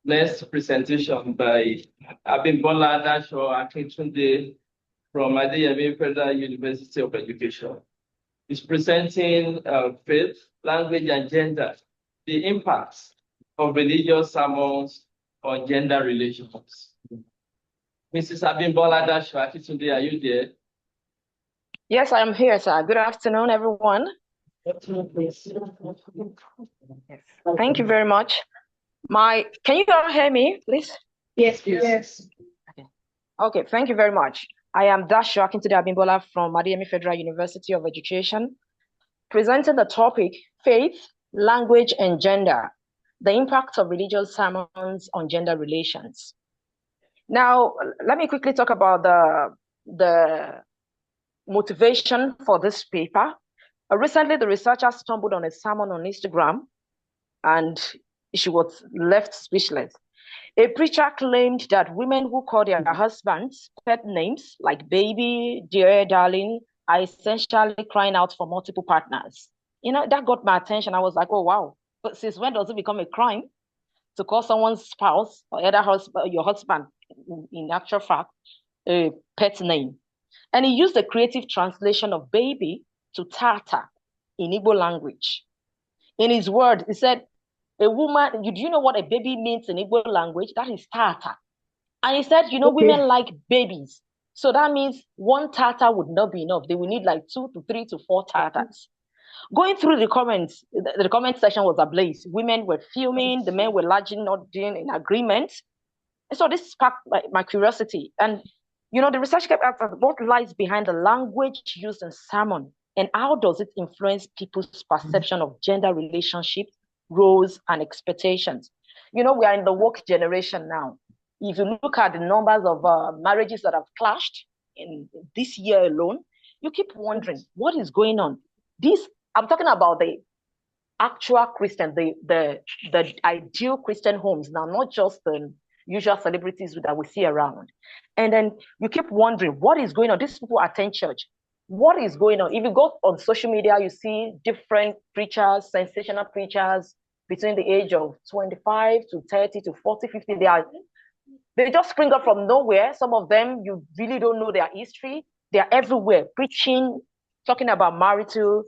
Next presentation by Abimbola Dasho Akintunde from Nigerian Federal University of Education. He's presenting faith, language, and gender, the impacts of religious sermons on gender relations. Mrs. Abimbola Dasho Akintunde, are you there? Yes, I am here, sir. Good afternoon, everyone. Yes. Thank you very much. Can you all hear me, please? Yes, please. Yes. Okay, thank you very much. I am Dasho Akintunde Abimbola from Nigerian Federal University of Education, presenting the topic, Faith, Language, and Gender, the impact of religious sermons on gender relations. Now, let me quickly talk about the motivation for this paper. Recently, the researcher stumbled on a sermon on Instagram, and she was left speechless. A preacher claimed that women who call their husbands pet names like baby, dear, darling, are essentially crying out for multiple partners. That got my attention. I was like, oh, wow. But since when does it become a crime to call someone's spouse or your husband, in actual fact, a pet name? And he used the creative translation of baby to Tata in Igbo language. In his word, he said, a woman, do you know what a baby means in Igbo language? That is Tata. And he said, women like babies. So that means one Tata would not be enough. They will need like 2 to 3 to 4 Tatas. Going through the comments, the comment section was ablaze. Women were fuming, the men were largely not being in agreement. And so this sparked my curiosity. And the research kept asking what lies behind the language used in sermon, and how does it influence people's perception of gender relationships, roles, and expectations? We are in the woke generation now. If you look at the numbers of marriages that have clashed in this year alone, you keep wondering what is going on. I'm talking about the actual Christian, the ideal Christian homes now, not just the usual celebrities that we see around. And then you keep wondering what is going on. These people attend church. What is going on? If you go on social media, you see different preachers, sensational preachers between the age of 25 to 30 to 40, 50. They just spring up from nowhere. Some of them, you really don't know their history. They are everywhere, preaching, talking about marital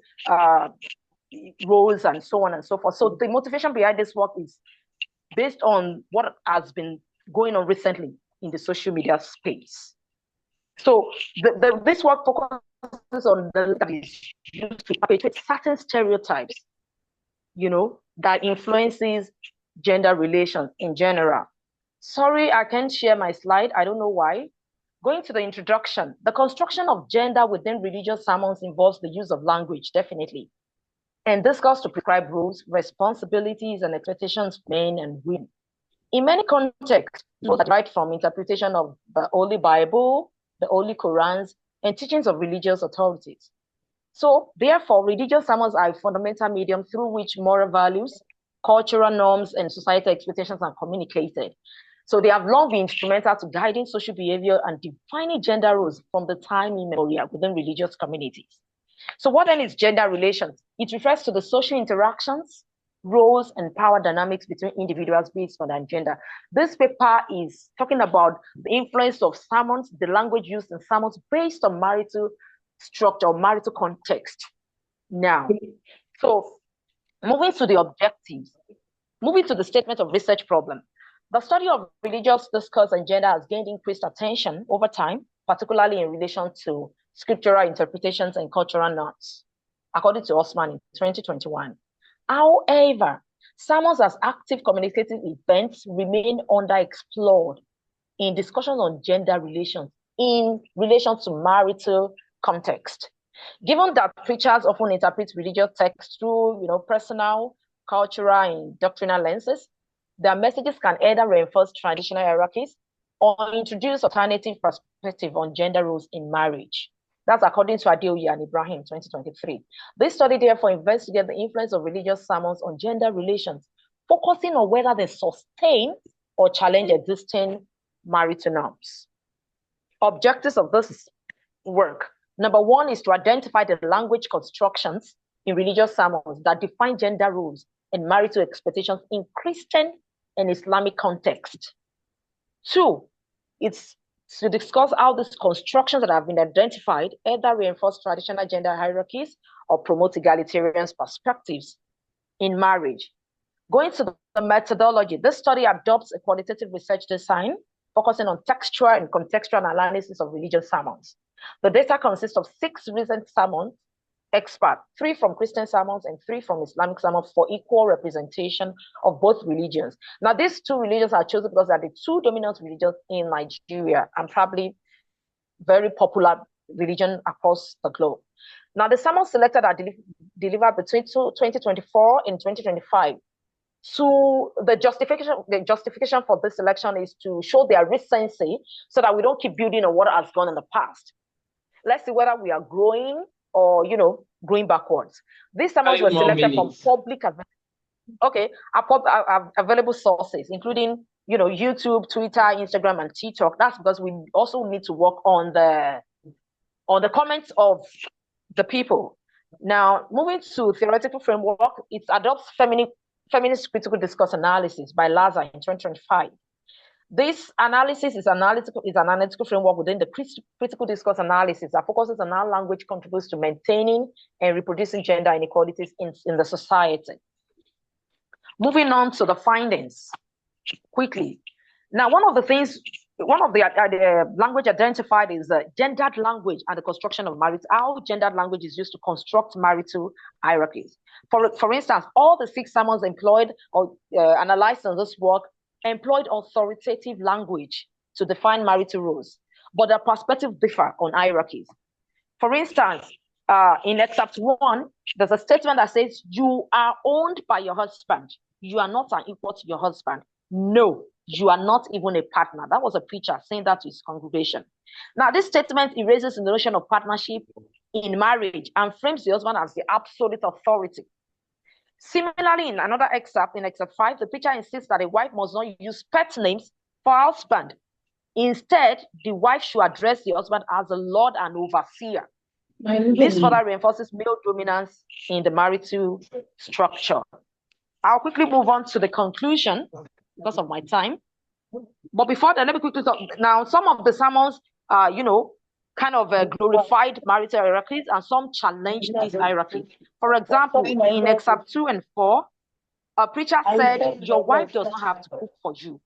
roles and so on and so forth. So the motivation behind this work is based on what has been going on recently in the social media space. So this work focuses on that is used to perpetuate certain stereotypes, that influences gender relations in general. Sorry, I can't share my slide. I don't know why. Going to the introduction, the construction of gender within religious sermons involves the use of language, definitely. And this goes to prescribe rules, responsibilities, and expectations of men and women. In many contexts, right from interpretation of the Holy Bible, the Holy Qurans, and teachings of religious authorities. So, therefore, religious sermons are a fundamental medium through which moral values, cultural norms and societal expectations are communicated. So they have long been instrumental to guiding social behavior and defining gender roles from the time immemorial within religious communities. So what then is gender relations? It refers to the social interactions, roles, and power dynamics between individuals based on their gender. This paper is talking about the influence of sermons, the language used in sermons based on marital structure or marital context. Now, so moving to the objectives, moving to the statement of research problem. The study of religious discourse and gender has gained increased attention over time, particularly in relation to scriptural interpretations and cultural norms, according to Osman in 2021. However, sermons as active communicative events remain underexplored in discussions on gender relations in relation to marital context. Given that preachers often interpret religious texts through, personal, cultural, and doctrinal lenses, their messages can either reinforce traditional hierarchies or introduce alternative perspective on gender roles in marriage. That's according to Adeoye and Ibrahim, 2023. This study therefore investigates the influence of religious sermons on gender relations, focusing on whether they sustain or challenge existing marital norms. Objectives of this work. Number one is to identify the language constructions in religious sermons that define gender roles and marital expectations in Christian and Islamic context. Two, it's to discuss how these constructions that have been identified either reinforce traditional gender hierarchies or promote egalitarian perspectives in marriage. Going to the methodology, this study adopts a qualitative research design focusing on textual and contextual analysis of religious sermons. The data consists of 6 recent sermons experts, 3 from Christian sermons and 3 from Islamic sermons for equal representation of both religions. Now, these 2 religions are chosen because they are the 2 dominant religions in Nigeria and probably very popular religion across the globe. Now, the sermons selected are delivered between 2024 and 2025. So the justification for this selection is to show their recency so that we don't keep building on what has gone in the past. Let's see whether we are growing or, going backwards. These sermons were selected from public available sources, including, YouTube, Twitter, Instagram, and TikTok. That's because we also need to work on the comments of the people. Now, moving to theoretical framework, it adopts feminist critical discourse analysis by Laza in 2025. This analysis is an analytical framework within the critical discourse analysis that focuses on how language contributes to maintaining and reproducing gender inequalities in the society. Moving on to the findings quickly. Now, one of the language identified is gendered language and the construction of marriage, how gendered language is used to construct marital hierarchies. For instance, all the 6 sermons employed or analyzed in this work employed authoritative language to define marital roles, but their perspectives differ on hierarchies. For instance, in excerpt 1, there's a statement that says, "You are owned by your husband. You are not an equal to your husband. No, you are not even a partner." That was a preacher saying that to his congregation. Now, this statement erases the notion of partnership in marriage and frames the husband as the absolute authority. Similarly, in another excerpt, in excerpt 5, the preacher insists that a wife must not use pet names for her husband. Instead, the wife should address the husband as a lord and overseer. This further reinforces male dominance in the marital structure. I'll quickly move on to the conclusion because of my time. But before that, let me quickly talk. Now, some of the sermons, glorified marital hierarchies, and some challenged these hierarchies. For example, in excerpt 2 and 4, a preacher said, "Your wife does not have to cook for you."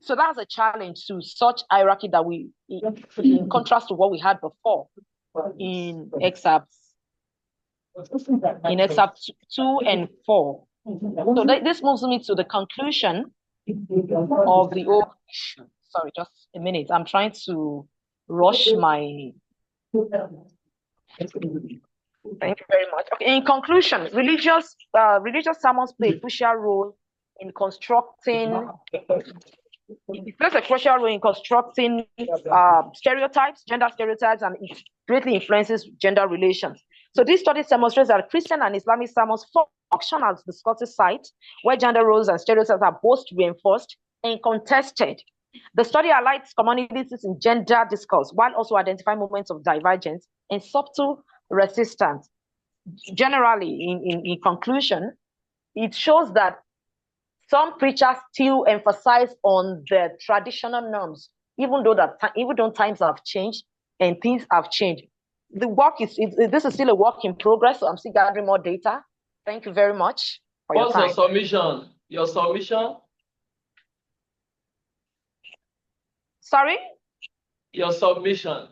So that's a challenge to such hierarchy that in contrast to what we had before in excerpts 2 and 4. So this moves me to the conclusion of the whole issue. Sorry, just a minute. I'm trying to rush my... Thank you very much. Okay, in conclusion, religious sermons play a crucial role in constructing... It plays a crucial role in constructing stereotypes, gender stereotypes, and it greatly influences gender relations. So this study demonstrates that Christian and Islamic sermons function as discursive sites where gender roles and stereotypes are both reinforced and contested. The study highlights commonalities in gender discourse while also identifying moments of divergence and subtle resistance. Generally, in conclusion, it shows that some preachers still emphasize on the traditional norms, even though times have changed and things have changed. The work this is still a work in progress, so I'm still gathering more data. Thank you very much for your time. What's your submission? Your submission? Sorry? Your submission.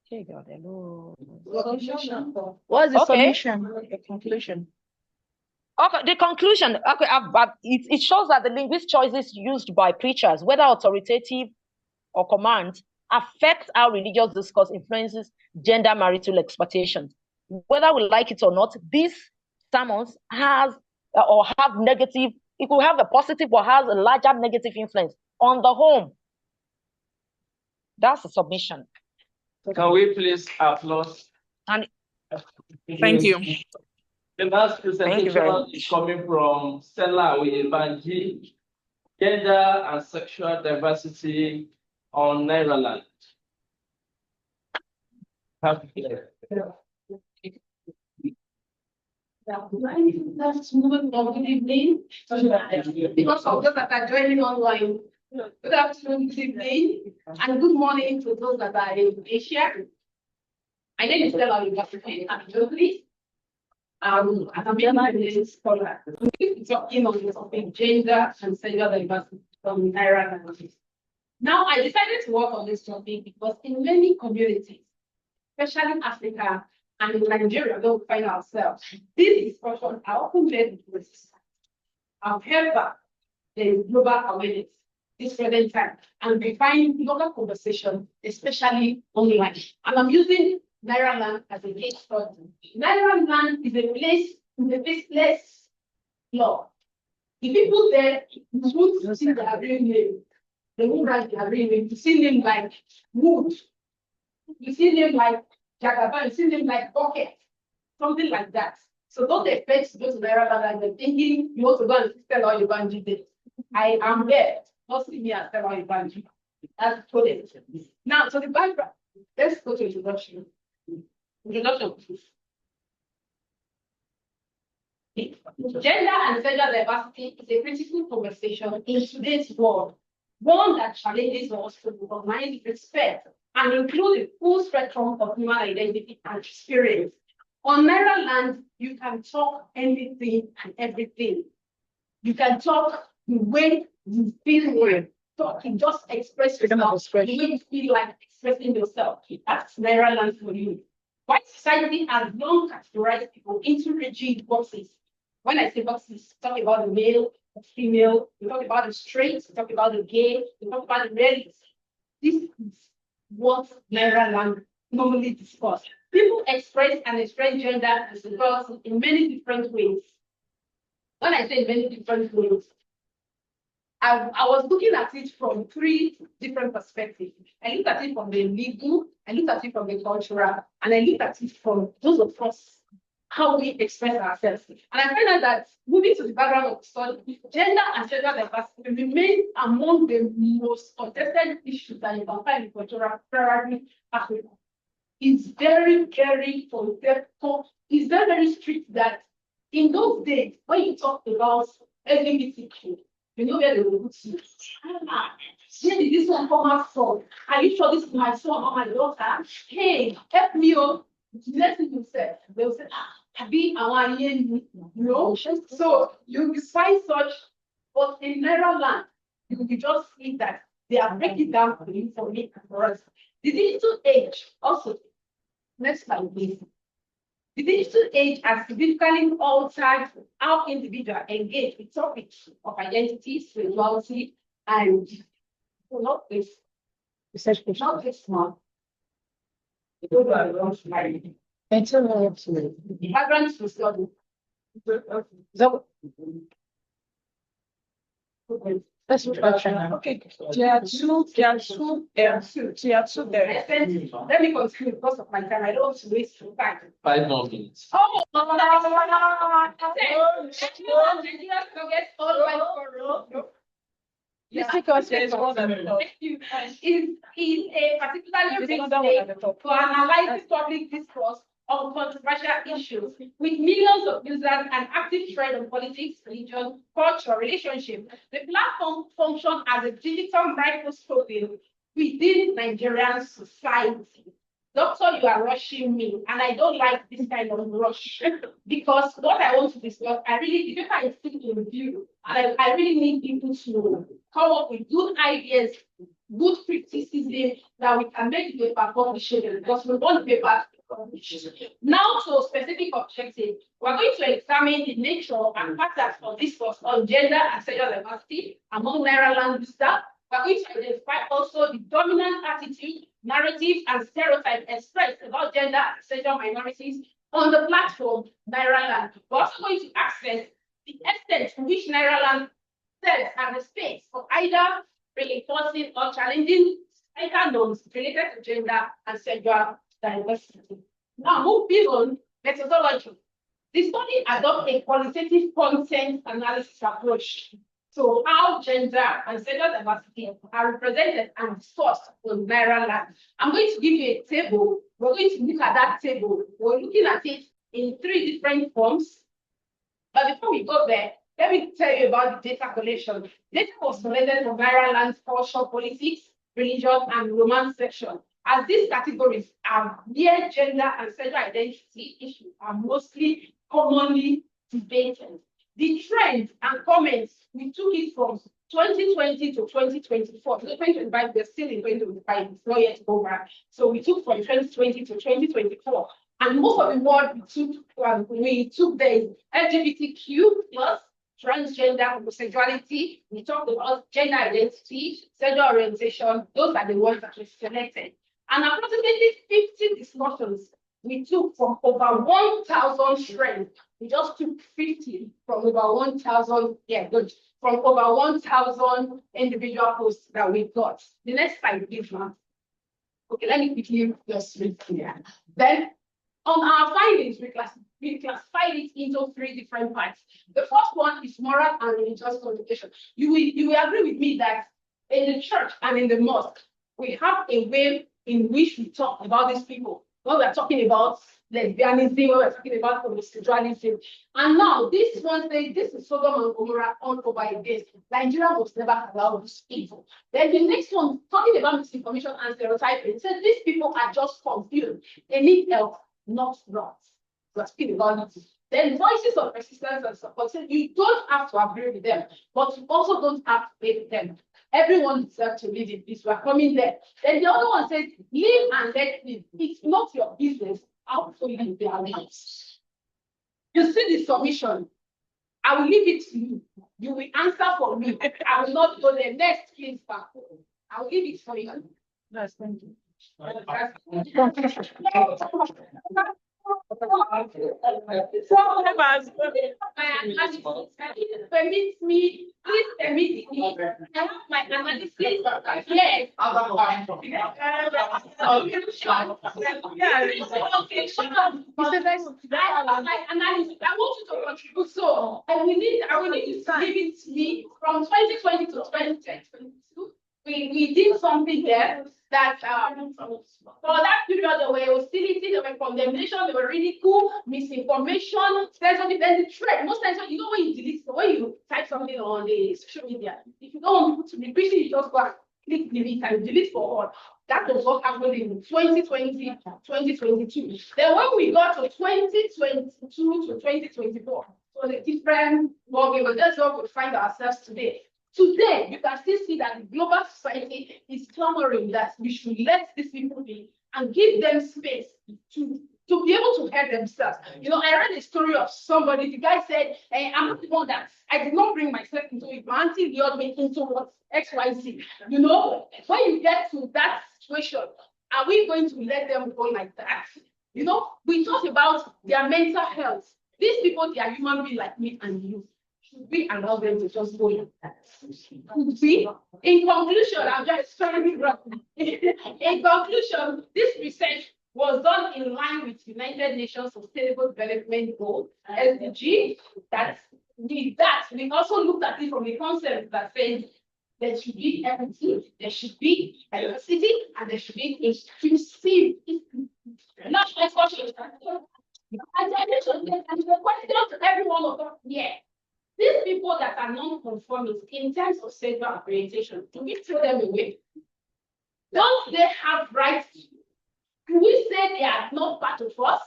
Okay, God, hello. What's the Okay. submission? The conclusion. Okay, the conclusion. Okay, it shows that the linguistic choices used by preachers, whether authoritative or command, affect how religious discourse influences gender marital expectations. Whether we like it or not, these sermons have negative, it could have a positive or has a larger negative influence on the home. That's a submission. Can we please applaud? And Thank you. The last presentation very is coming from Stella Oyebanji, Gender and Sexual Diversity on Nigerian. That's moving on. Good evening. Because of those that are joining online. Good afternoon, good evening, and good morning to those that are in Asia. My name is Stella Oyebanji. I'm a journalist. And I'm a scholar. I'm talking on the topic gender and sexual diversity from Nigerian. Now, I decided to work on this topic because in many communities, especially in Africa and in Nigeria, where we find ourselves, these discussions are often led with racism. However, there is global awareness this present time, and we find local conversation, especially online. And I'm using Nigerian as a case study. Nigerian is a place in the faceless law. The people there would see their real name. They would write their real name. You see them like wood. You see them like Jagaba. You see them like bucket. Something like that. So don't expect to go to Nigerian and they're thinking you want to go and tell all your bandit. I am there. Not see me as tell all your bandit. That's coded. Now, so the background. Let's go to introduction. Gender and sexual diversity is a critical conversation in today's world, one that challenges us to recognize, respect, and include the full spectrum of human identity and experience. On Naira land, you can talk anything and everything. You can talk the way you feel. Talking, just express yourself the way you feel like expressing yourself. That's Naira land for you. White society has long categorized people into rigid boxes. When I say boxes, talk about the male, the female, we talk about the straight, we talk about the gay, we talk about the reality. This is what Naira land normally discuss. People express gender and sexuality in many different ways. When I say many different ways, I was looking at it from 3 different perspectives. I looked at it from the legal, I looked at it from the cultural, and I looked at it from those of us, how we express ourselves. And I find out that moving to the background of the study, gender and sexual diversity remain among the most contested issues that you can find in cultural priority Africa. It's very, very it's very, very strict that in those days, when you talk about LGBTQ, you know where they will put you. Where did this one come out from? Are you sure this is my son or my daughter? Hey, help me. Next thing you say, they will say, Abi, I want you know. So you find such, but in Naira land, you will just see that they are breaking down for you, for me, and for us. The digital age also. Next slide, please. The digital age has significantly altered how individuals engage with topics of identity, sexuality, and not this small. Background to study. That's reflection. Okay. Tier two there. Let me continue because of my time. I don't want to waste time. 5 more minutes. Oh, Yes, because there is one at the top. is a particularly big state for analyzing public discourse on controversial issues with millions of users and active thread on politics, religion, culture, relationship. The platform functions as a digital microscope within Nigerian society. Doctor, you are rushing me, and I don't like this kind of rush because what I want to discuss, the paper is still in review, and I really need people to come up with good ideas, good criticism that we can make the paper publishable because we want the paper to be published. Now, to a specific objective, we're going to examine the nature and patterns of discourse on gender and sexual diversity among Naira land users. We're going to identify also the dominant attitude, narrative, and stereotype expressed about gender and sexual minorities on the platform Nairaland. We're also going to access the extent to which Nairaland serves as a space for either reinforcing or challenging societal norms related to gender and sexual diversity. Now, moving on, methodology. The study adopts a qualitative content analysis approach. So how gender and sexual diversity are represented and discussed on Nairaland. I'm going to give you a table. We're going to look at that table. We're looking at it in 3 different forms. But before we go there, let me tell you about the data collection. Data was collected from Nairaland's culture, politics, religion, and romance section, as these categories are where gender and sexual identity issues are mostly commonly debated. The trends and comments, we took it from 2020 to 2024. So 2025, we're still in 2025, it's not yet over. So we took from 2020 to 2024. And most of the word we took the LGBTQ plus, transgender, homosexuality. We talked about gender identity, sexual orientation. Those are the ones that we selected. And approximately 50 discussions we took from over 1,000 trends. We just took 50 from over 1,000, from over 1,000 individual posts that we got. The next slide, please, ma'am. Okay, let me quickly just read here. Then, on our findings, we classified it into 3 different parts. The first one is moral and religious communication. You will agree with me that in the church and in the mosque, we have a way in which we talk about these people. When we're talking about lesbianism, when we're talking about homosexuality. And now this one says this is Sodom and Gomorrah on over again. Nigeria was never allowed to speak. Then the next one, talking about misinformation and stereotyping, says these people are just confused. They need help, not wrong. We're speaking about it. Then voices of resistance and support. So you don't have to agree with them, but you also don't have to pay them. Everyone deserves to live in peace. We're coming there. Then the other one says, live and let live. It's not your business how to live their lives. You see the submission. I will leave it to you. You will answer for me. I will not go there. Next, please, back. I will leave it for you. Yes, thank you. Permit me, please permit me. I have my analysis. Yes. My analysis. I want you to contribute. So I will need you to give it to me from 2020 to 2022. We did something there that for that period there were hostility, there were condemnation, there were ridicule, misinformation, then the threat. Most times when you delete, when you type something on the social media, if you don't want to repeat it, you just go and click delete and delete for all. That was what happened in 2020, 2022. Then when we got to 2022 to 2024, so the different ballgame, that's what we find ourselves today. Today, you can still see that the global society is clamoring that we should let these people be and give them space to be able to help themselves. I read a story of somebody, the guy said, hey, I'm not the one that, I did not bring myself into it, my auntie lured me into what XYZ. When you get to that situation, are we going to let them go like that? We talk about their mental health. These people, they are human beings like me and you. Should we allow them to just go like that? See, in conclusion, I'm just trying to wrap. In conclusion, this research was done in line with United Nations Sustainable Development Goal, SDG. We also looked at it from the concept that says there should be equity, there should be diversity, and there should be inclusive. Not exclusion. And the question to every one of us here. These people that are non-conformists in terms of sexual orientation, do we throw them away? Don't they have rights? Do we say they are not part of us?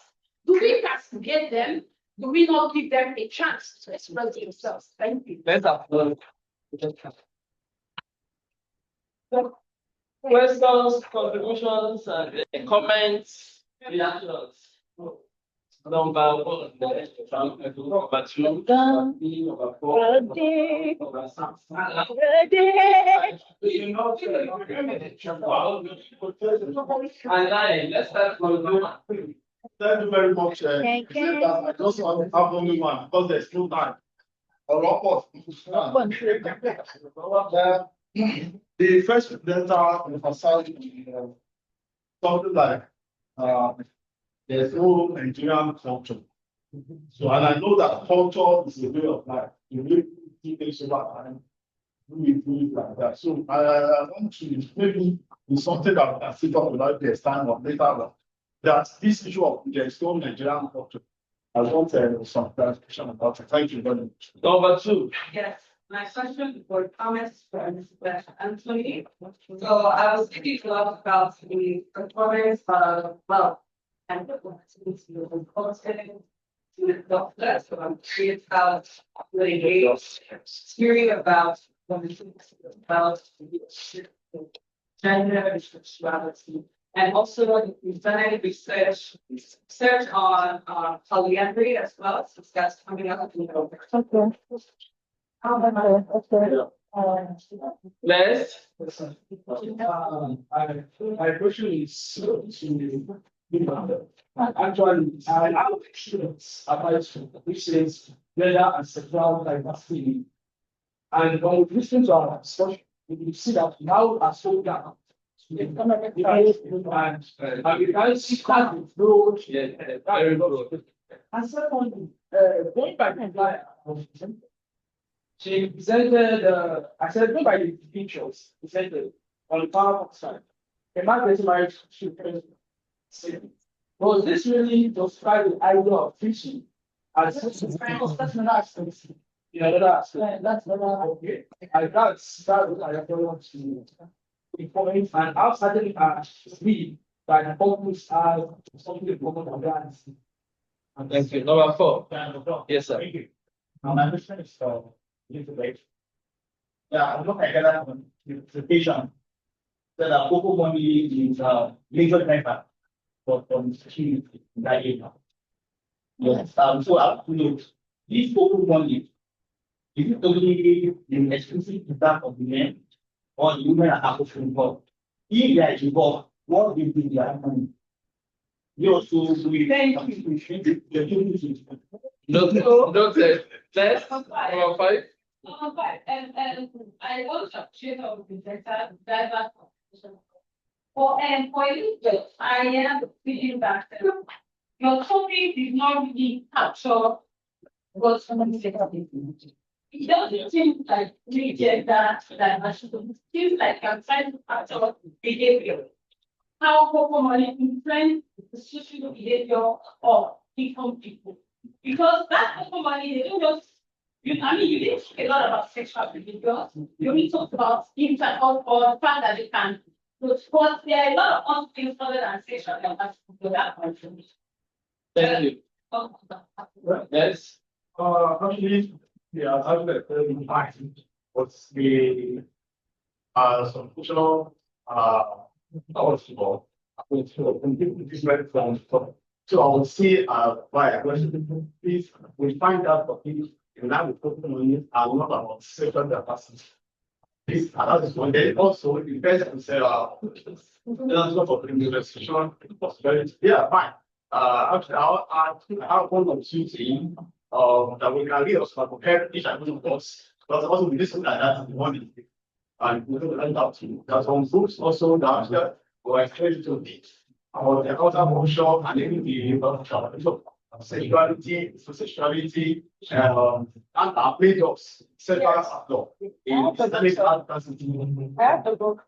Do we castigate them? Do we not give them a chance to express themselves? Thank you. Let's applaud. Questions, contributions, and comments, reactions. Number one, number two, number four, and nine. Let's start from number three. Thank you very much. I just want to have only one because there's no time. A lot of the first presenter emphasized something like there's no Nigerian culture. So, and I know that culture is a way of life. You really see things over time, do it like that. So, I want to maybe it's something that I can sit up without the time or later on. That this issue of there's no Nigerian culture. I want some clarification about it. Thank you very much. Number two. Yes, my question for comments from Mr. Anthony. So I was thinking a lot about the performance of wealth and the performance of content to the doctor. So I'm curious about the hearing about gender, sexuality. And also, we've done any research on polyamory as well, since that's coming up. Let's. My question is actually, I have experience about which says gender and sexual diversity. And when we listen to our discussion, we see that now are so down. And we can see that with growth. Very good. And secondly, going by the flyer, she presented, I said, go by the pictures, presented on the PowerPoint side. A man getting married to a was this really describe the idea of preaching as that's not aspect. You know, that's not okay. That's what I don't want to inform and outside we by the focus are something important on that. Thank you. Number four. Yes, sir. Thank you. My question is little bit. Yeah, I'm looking at that the patient. That Coco money is legal driver for security in that area. Yes. So I have to know this Coco money, is it only the exclusive impact of the men or the women are also involved? If they are involved, what will be their money? You also Thank you. Doctor, let's number five. And I want to appreciate our presenter, driver. For you, I am feeling that your topic did not really capture what someone said. It doesn't seem like we get that diversity. It feels like I'm trying to capture behavior. How money influence the social behavior of different people. Because that money, they don't just you didn't talk a lot about sexual behavior. You only talked about impact or the fact that they can. But there are a lot of other things other than sexual that Thank you. Yes. Actually, yeah, I have a mind. What's the some functional possible different from so I will see why I question please we find out for people and now we focus on it are not about sexual diversity. This that is one day also it depends on say that's not for investigation possibility. Yeah, fine. Actually I have one or two things that we can read us and compare each and every of us. But also we listen at that in the morning. And we don't learn how to that some books also that were encouraged to read about the outer motion and even the sexuality, sexuality, and our players, several law. I have the book.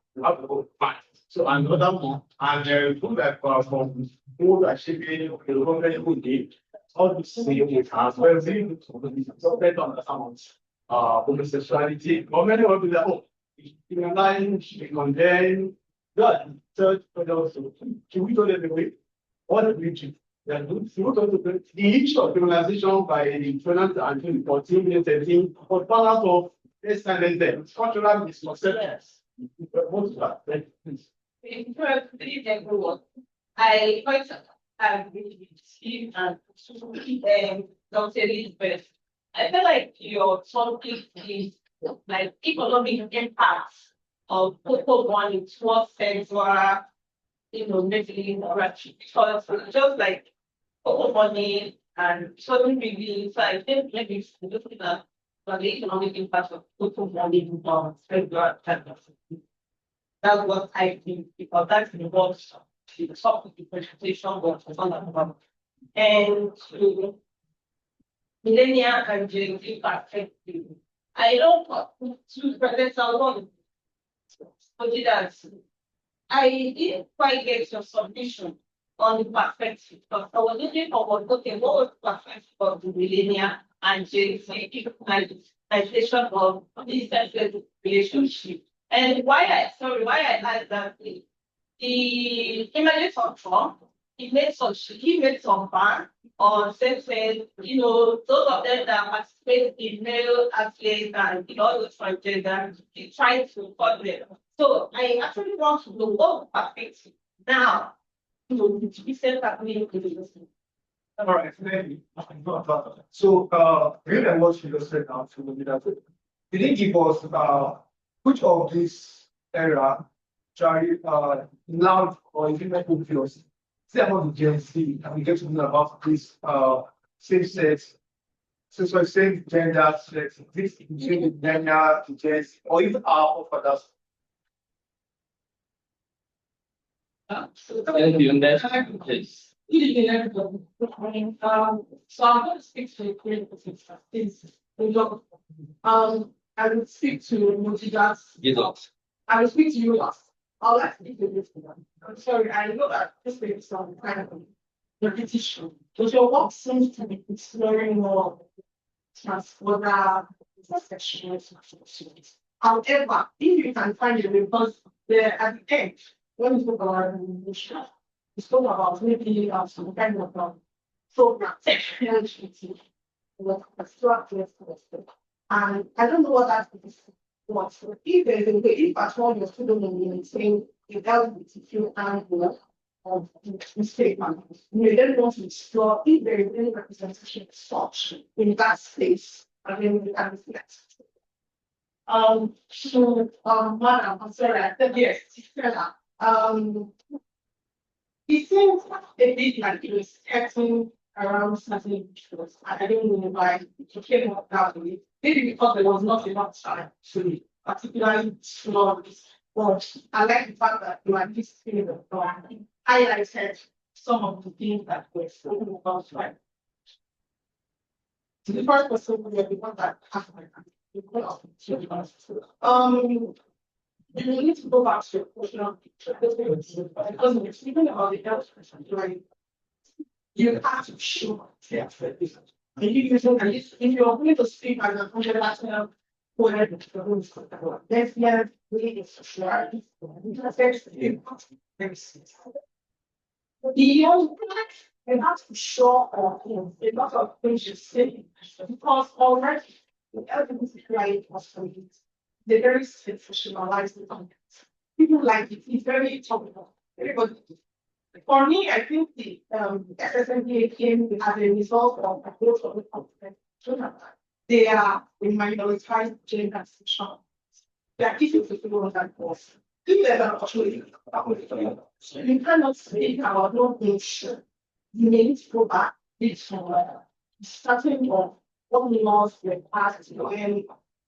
Fine. So another one, and from who are shaping the longer who did all the same as well. So better on the sounds. Homosexuality, or many of them, oh, in line, they condemn, God, third, but also, can we go the way? What did we do? The issue of criminalization by the Finance and 2014, 2013 was part of this kind of them. Cultural misconceptions. What's that? I quite agree with Steve and Dr. Elizabeth. I feel like your topic is like economic impact of people going towards sexual, mentally interaction. Because it's just like money and certain really. So I think maybe it's looking at the economic impact of people going on sexual tendencies. That's what I think, because that involves the topic of presentation, what we're talking about. And millennial and Gen Z perspective. I don't to present someone, but I didn't quite get your submission on the perspective, because I was looking for what was the perspective of the millennial and Gen Z organization of business relationship. And why I like that the images of Trump, he made some ban on same sex, those of them that participate in male athletes and all those transgender, he tried to cut them. So I actually want to know what perspective now, the recent happening in the All right, maybe. So, really, I watched you just said now to the leader. Did he give us which of this era, Charlie, loud or even obvious? Say about the Gen Z, and we get to know about this same sex, same gender sex, this between the gender, the Gens, or even our fathers. Thank you. Next, please. Good evening, everybody. Good morning. So I'm going to speak to the clinical things. I will speak to Motigas. Jesus. I will speak to you last. I'll like to speak to this one. I'm sorry, I know that this may sound kind of repetition, but your work seems to be exploring more transborder sexual. However, if you can find it, because there at the end, when we talk about revolution, we spoke about maybe some kind of program, sexual and I don't know what that is. What if there's a way, if at all you're still doing saying you LGBTQ angle of mistake, you then want to explore if there is any representation of such in that space, and then we can reflect. Madam, I'm sorry, I said yes, Stella. It seems a bit like it was sketching around certain issues. I don't know why it came up that way. Maybe because there was not enough time to particularly explore this. But I like the fact that you are this period of time highlighted some of the things that were spoken about. Right? So the first person will be the one that has my you need to go back to your question because we're speaking about the health person, right? You have to show if you're going to speak as a international lesbian, gay, sexuality, the young black, you have to show a lot of things you say because already the LGBT was complete. They very sensationalized the content. People like it, it's very topical. Everybody. For me, I think the SSNDA came as a result of a growth of the content. They are a minoritized gender section. They are easy to figure out that course. If there's an opportunity, so you cannot speak about no nation. You need to go back somewhere. starting of what laws were passed when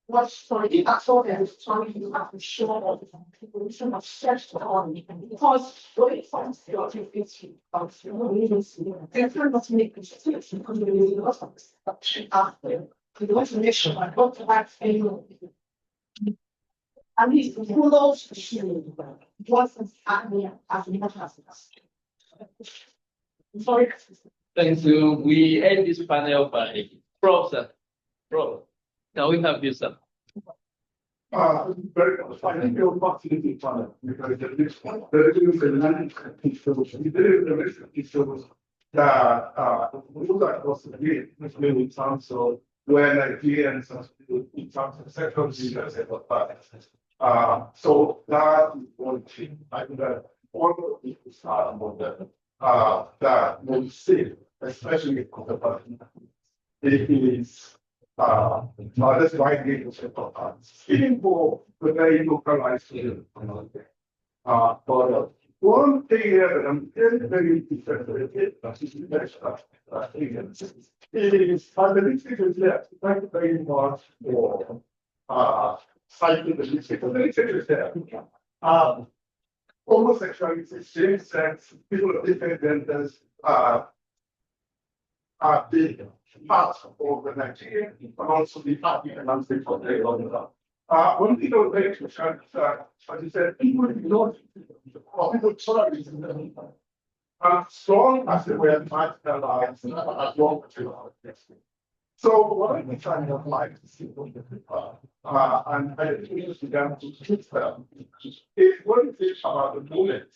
what sorry, that's all that is trying to have to show of the population of search on because when it comes to your history of they're trying not to make mistakes because there is a lot of destruction out there. We want to make sure that not to have anyone. At least who knows the shoe what's happening as much as us. Sorry. Thank you. We end this panel by Prof. Sir. Prof. Can we have you, sir? Very much. I think you're fascinating panel because there is a land shows that we look across the grid, in terms of where Nigerians in terms of sexual disease, so that is one thing. I think that all of people start about that will see, especially it is that's why it is important. Even for the very localized but one thing that I'm very different it is fundamentally very much for citing the newspaper. Homosexuality, same sex, people of different genders are big part of the Nigerian but also the landscape for very long time. One thing I would like to share is that, as you said, people ignore or people tolerate as strong as they were marginalized as long as they were. So what I'm trying to like to see and I think we began to teach them is what is it about the moment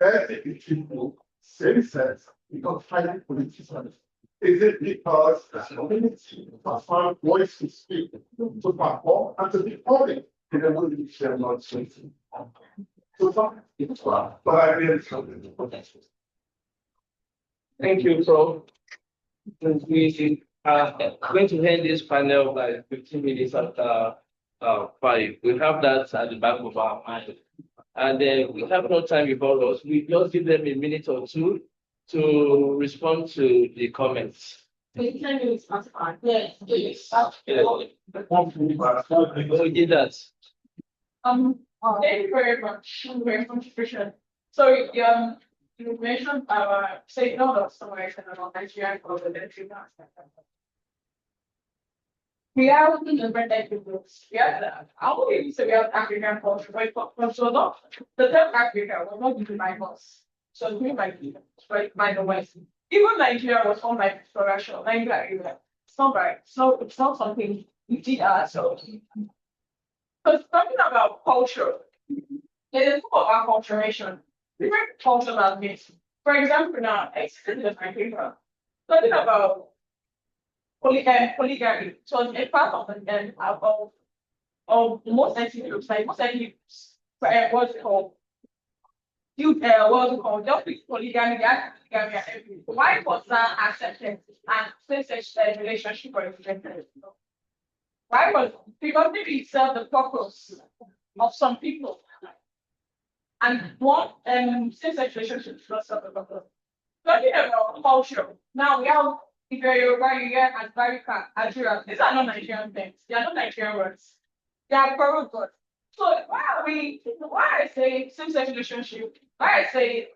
every people same sex because highly political. Is it because the community has found voice to speak, to perform, and to be public in a way which they are not saying? So far, it's fun, but I really something to potential. Thank you, Prof. We are going to end this panel by 15 minutes after 5. We have that at the back of our mind. And we have no time before us. We just give them a minute or two to respond to the comments. 10 minutes past 5. Yes, please. We did that. Thank you very much. Very much appreciated. So, you mentioned say no of somewhere about Nigerian culture. We have different types of groups. Yeah, I would even say we have African culture, but so not the term Africa was not given by us. So we might be right by the West. Even Nigeria was formed by exploration. Nigeria, it's not right. So it's not something we did ourselves. Because talking about culture, there's a book of acculturation. Different cultures are mixed. For example, now, extended in Nigeria, talking about polygamy. So a part of the of most ethnic groups, like most ethnic groups, what's it called? What's it called? Just polygamy, they have polygamy and everything. Why was that accepted and same-sex relationship or rejected? Why was because maybe it served the purpose of some people. And one same-sex relationship is not serve the purpose. Talking about culture, now we have if you're Yoruba, you get Asbarika, Adjura. These are not Nigerian things. They are not Nigerian words. They are borrowed words. So why I say same-sex relationship, why I say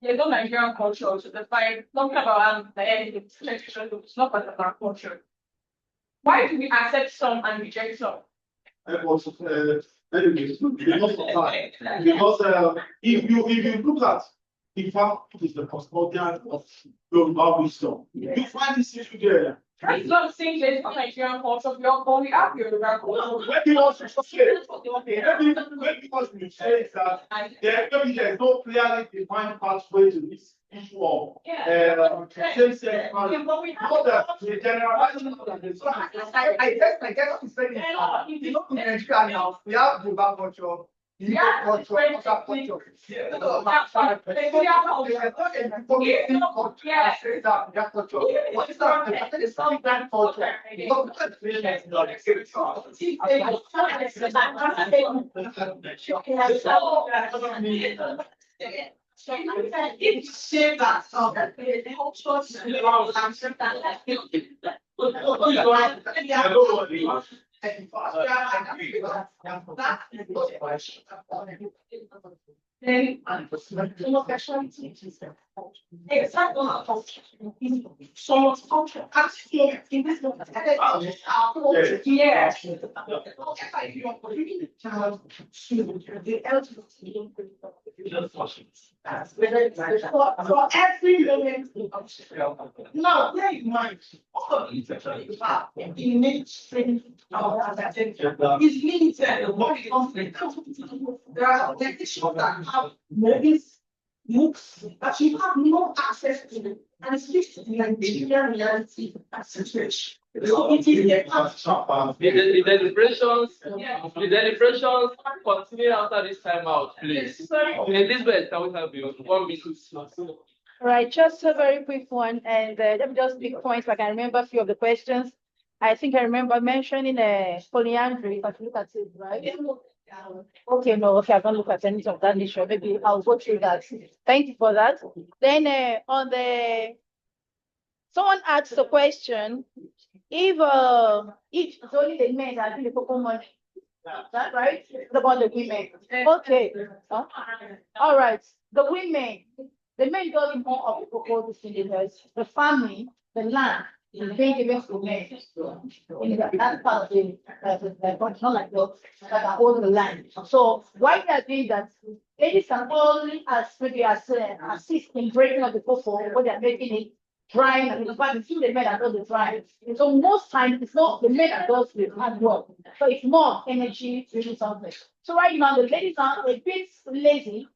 there's no Nigerian culture to define talking about the same-sex relationship is not part of our culture. Why do we accept some and reject some? Because if you look at the fact is the custodian of Yoruba wisdom, you find this issue there. That's not saying there's no Nigerian culture. We are only up here. Maybe what you say, maybe what you say is that maybe there is no clearly defined pathway to this issue of same-sex marriage. Not that the generalization of the so I guess what he's saying is that you know in Nigeria now we have Yoruba culture. So if you say that, the whole church someone's culture. Yes. For every moment. Now, bear in mind, the mainstream is limited. There are organizations that have movies, books that you have no access to, and speaks to the Nigerian reality and situation. So it is The deliberations continue after this time out, please. Elizabeth, can we have you? 1 minute. Right, just a very quick one, and let me just pick points. I can remember a few of the questions. I think I remember mentioning polyandry. If I look at it, right? Okay, no, okay, I can't look at any of that issue. Maybe I'll go through that. Thank you for that. Then someone asked the question, if it's only the men that do the cocoa money, is that right? It's about the women. Okay. Huh? All right. The women, the men doing more of the cocoa because the family, the land, is being given to men. In that part of the not like those that are all the land. So why they are doing that? Ladies can only assist in breaking up the cocoa when they are making it drying, and in fact, it's still the men that does the drying. And so most times it's not the men that does the hard work. So it's more energy to do something. So right now the ladies are a bit lazy.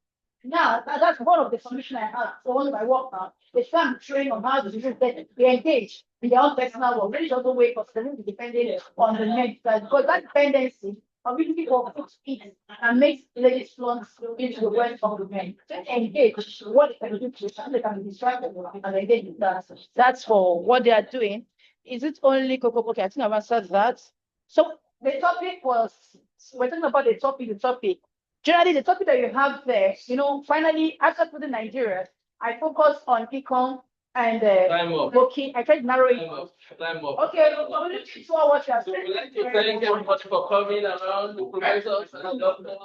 Now that's one of the solutions I have. So one of my work now, they start training on how to do that. They engage in their own personal work. Ladies also wait for them to be dependent on the men because that dependency of people put speed and makes ladies flow into the world of the men. So engage what they can do to they can be distracted and engage with that. That's for what they are doing. Is it only Coco? Okay, I think I've answered that. So the topic was, we're talking about the topic. Generally, the topic that you have there, finally, after putting Nigeria, I focus on econ and working. I tried to narrow it. Time up. Okay, so what you are So saying. we'd like to thank everybody for coming around, the professors and the doctors.